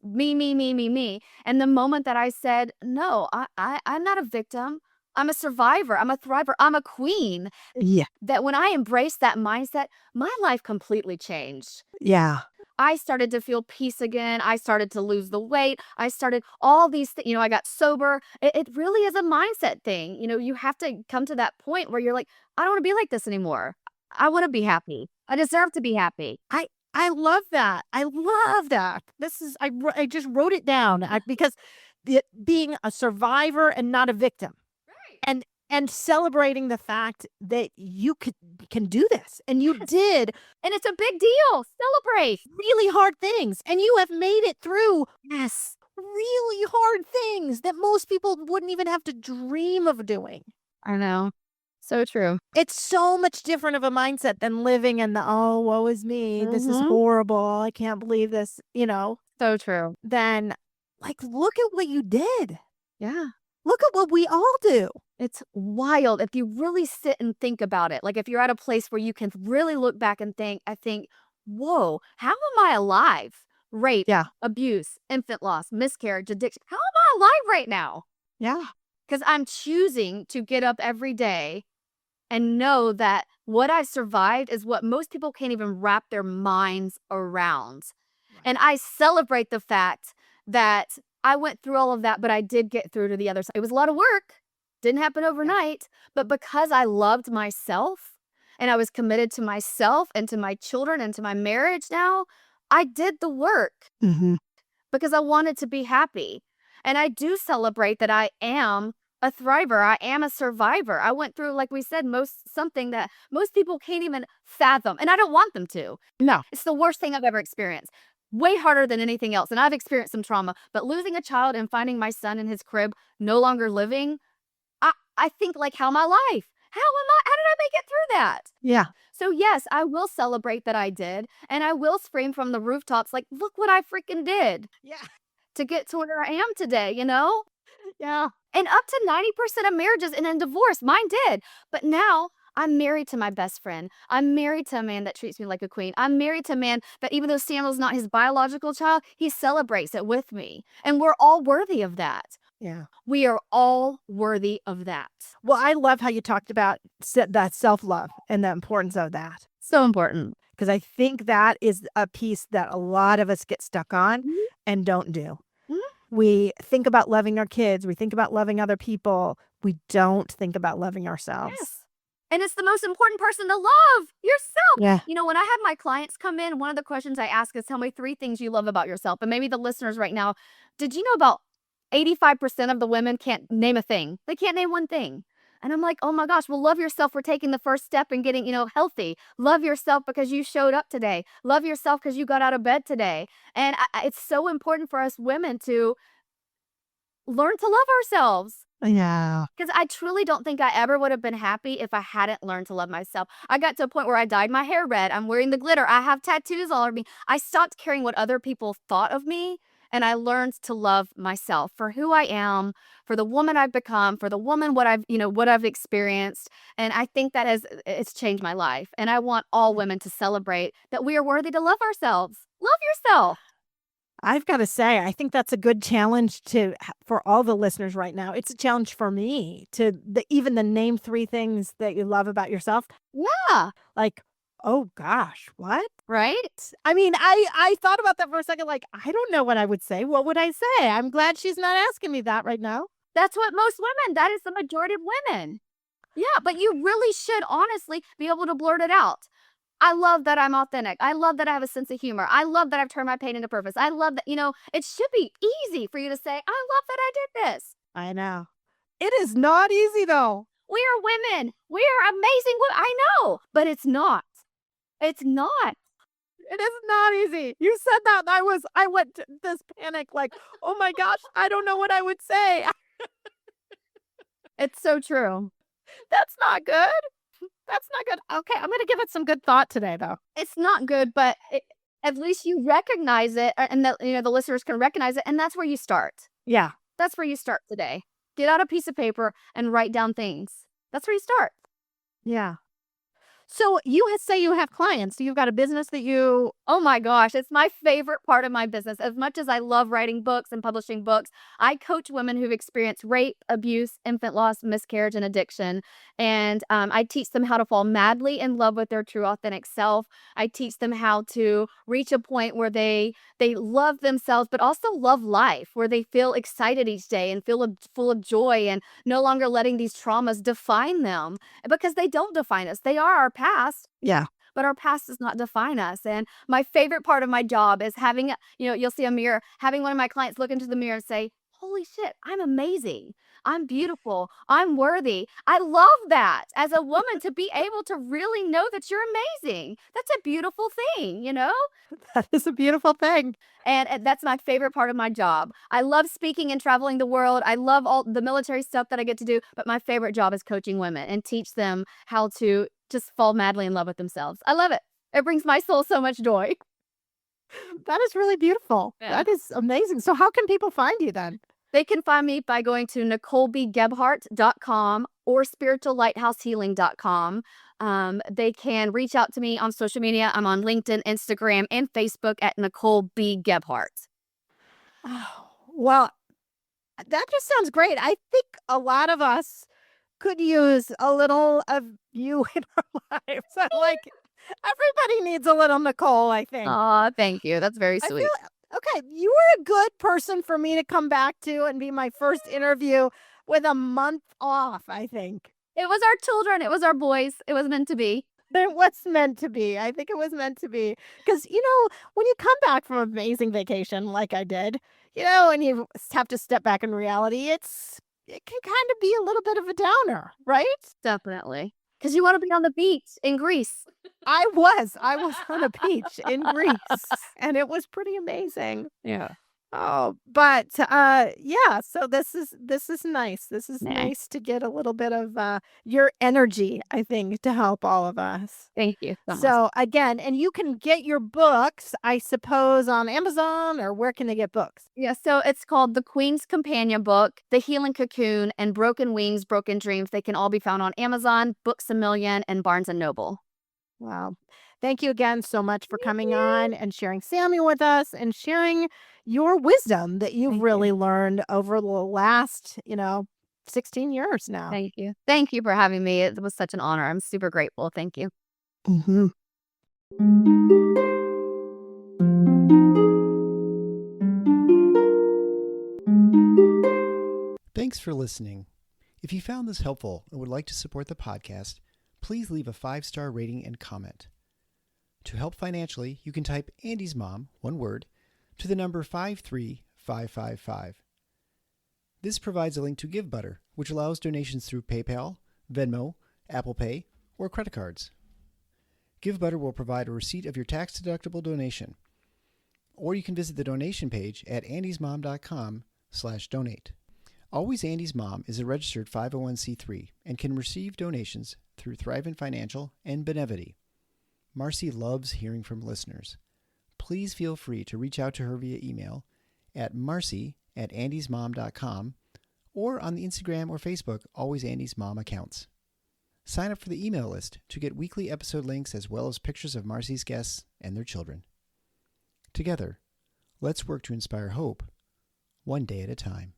me, me, me, me, me. And the moment that I said, no, I'm not a victim. I'm a survivor. I'm a thriver. I'm a queen. Yeah. That when I embraced that mindset, my life completely changed. Yeah. I started to feel peace again. I started to lose the weight. I started all these things. I got sober. It really is a mindset thing. You have to come to that point where you're like, I don't want to be like this anymore. I want to be happy. I deserve to be happy. I love that. I love that. This is I just wrote it down because being a survivor and not a victim. Right. And celebrating the fact that you can do this, and you did And it's a big deal. Celebrate. really hard things, and you have made it through Yes. really hard things that most people wouldn't even have to dream of doing. I know. So true. It's so much different of a mindset than living in the, oh, woe is me, this is Mhm. horrible, I can't believe this, So true. then look at what you did. Yeah. Look at what we all do. It's wild if you really sit and think about it. Like, if you're at a place where you can really look back and I think, whoa, how am I alive? Rape, Yeah. abuse, infant loss, miscarriage, addiction. How am I alive right now? Yeah. Because I'm choosing to get up every day and know that what I survived is what most people can't even wrap their minds around. And I celebrate the fact that I went through all of that, but I did get through to the other side. It was a lot of work. Didn't happen overnight, but because I loved myself and I was committed to myself and to my children and to my marriage now, I did the work Mm-hmm. because I wanted to be happy. And I do celebrate that I am a thriver. I am a survivor. I went through, like we said, something that most people can't even fathom, and I don't want them to. No. It's the worst thing I've ever experienced. Way harder than anything else. And I've experienced some trauma, but losing a child and finding my son in his crib, no longer living, I think, like, how my life? How did I make it through that? Yeah. So yes, I will celebrate that I did, and I will scream from the rooftops, like, look what I freaking did Yeah. to get to where I am today, Yeah. And up to 90% of marriages end in divorce. Mine did. But now I'm married to my best friend. I'm married to a man that treats me like a queen. I'm married to a man that even though Samuel's not his biological child, he celebrates it with me. And we're all worthy of that. Yeah. We are all worthy of that. Well, I love how you talked about that self-love and the importance of that. So important. Because I think that is a piece that a lot of us get stuck on and don't do. We think about loving our kids. We think about loving other people. We don't think about loving ourselves. Yes. And it's the most important person to love, yourself. Yeah. You know, when I have my clients come in, one of the questions I ask is, tell me 3 things you love about yourself. And maybe the listeners right now, did you know about 85% of the women can't name a thing? They can't name one thing. And I'm like, oh my gosh, well, love yourself for taking the first step and getting, healthy. Love yourself because you showed up today. Love yourself because you got out of bed today. And it's so important for us women to learn to love ourselves. Yeah. Because I truly don't think I ever would have been happy if I hadn't learned to love myself. I got to a point where I dyed my hair red. I'm wearing the glitter. I have tattoos all over me. I stopped caring what other people thought of me. And I learned to love myself for who I am, for the woman I've become, for the woman what I've experienced. And I think that it's changed my life. And I want all women to celebrate that we are worthy to love ourselves. Love yourself. I've got to say, I think that's a good challenge for all the listeners right now. It's a challenge for me to even the name 3 things that you love about yourself. Yeah. Like, oh gosh, what? Right? I mean, I thought about that for a second. Like, I don't know what I would say. What would I say? I'm glad she's not asking me that right now. That's what most women, that is the majority of women. Yeah, but you really should honestly be able to blurt it out. I love that I'm authentic. I love that I have a sense of humor. I love that I've turned my pain into purpose. I love that, it should be easy for you to say, I love that I did this. I know. It is not easy, though. We are women. We are amazing women. I know, but it's not. It's not. It is not easy. You said that, and I went to this panic like, oh my gosh, I don't know what I would say. It's so true. That's not good. That's not good. Okay, I'm going to give it some good thought today, though. It's not good, but at least you recognize it, and that the listeners can recognize it, and that's where you start. Yeah. That's where you start today. Get out a piece of paper and write down things. That's where you start. Yeah. So you say you have clients. So you've got a business that you... Oh my gosh, it's my favorite part of my business. As much as I love writing books and publishing books, I coach women who've experienced rape, abuse, infant loss, miscarriage, and addiction. And I teach them how to fall madly in love with their true, authentic self. I teach them how to reach a point where they love themselves, but also love life, where they feel excited each day and feel full of joy and no longer letting these traumas define them, because they don't define us. They are our past. Yeah. But our past does not define us. And my favorite part of my job is having, you'll see a mirror, having one of my clients look into the mirror and say, holy shit, I'm amazing. I'm beautiful. I'm worthy. I love that as a woman to be able to really know that you're amazing. That's a beautiful thing, That is a beautiful thing. And that's my favorite part of my job. I love speaking and traveling the world. I love all the military stuff that I get to do. But my favorite job is coaching women and teach them how to just fall madly in love with themselves. I love it. It brings my soul so much joy. That is really beautiful. Yeah. That is amazing. So how can people find you then? They can find me by going to NicoleBGebhart.com or SpiritualLighthouseHealing.com. They can reach out to me on social media. I'm on LinkedIn, Instagram, and Facebook at Nicole B. Gebhart. Oh, well, that just sounds great. I think a lot of us could use a little of you in our lives. Like, everybody needs a little Nicole, I think. Aw, thank you. That's very sweet. Okay, you were a good person for me to come back to and be my first interview with a month off, I think. It was our children. It was our boys. It was meant to be. It was meant to be. I think it was meant to be. Because, when you come back from an amazing vacation like I did, and you have to step back in reality, it can kind of be a little bit of a downer, right? Definitely. Because you want to be on the beach in Greece. I was on a beach in Greece, and it was pretty amazing. Yeah. But yeah, so this is nice. This is Nah, nice to get a little bit of your energy, I think, to help all of us. thank you so much. So again, and you can get your books, I suppose, on Amazon, or where can they get books? Yeah, so it's called The Queen's Companion Book, The Healing Cocoon, and Broken Wings, Broken Dreams. They can all be found on Amazon, Books A Million, and Barnes and Noble. Wow. Thank you again so much for coming on and sharing Samuel with us and sharing your wisdom that you've Thank really you. learned over the last, 16 years now. Thank you. Thank you for having me. It was such an honor. I'm super grateful. Thank you. Mm-hmm. Thanks for listening. If you found this helpful and would like to support the podcast, please leave a 5-star rating and comment. To help financially, you can type Andy's Mom, one word, to the number 53555. This provides a link to GiveButter, which allows donations through PayPal, Venmo, Apple Pay, or credit cards. GiveButter will provide a receipt of your tax-deductible donation, or you can visit the donation page at andysmom.com/donate. Always Andy's Mom is a registered 501c3 and can receive donations through Thrivent Financial and Benevity. Marcy loves hearing from listeners. Please feel free to reach out to her via email at marcy@andysmom.com or on the Instagram or Facebook Always Andy's Mom accounts. Sign up for the email list to get weekly episode links as well as pictures of Marcy's guests and their children. Together, let's work to inspire hope, one day at a time.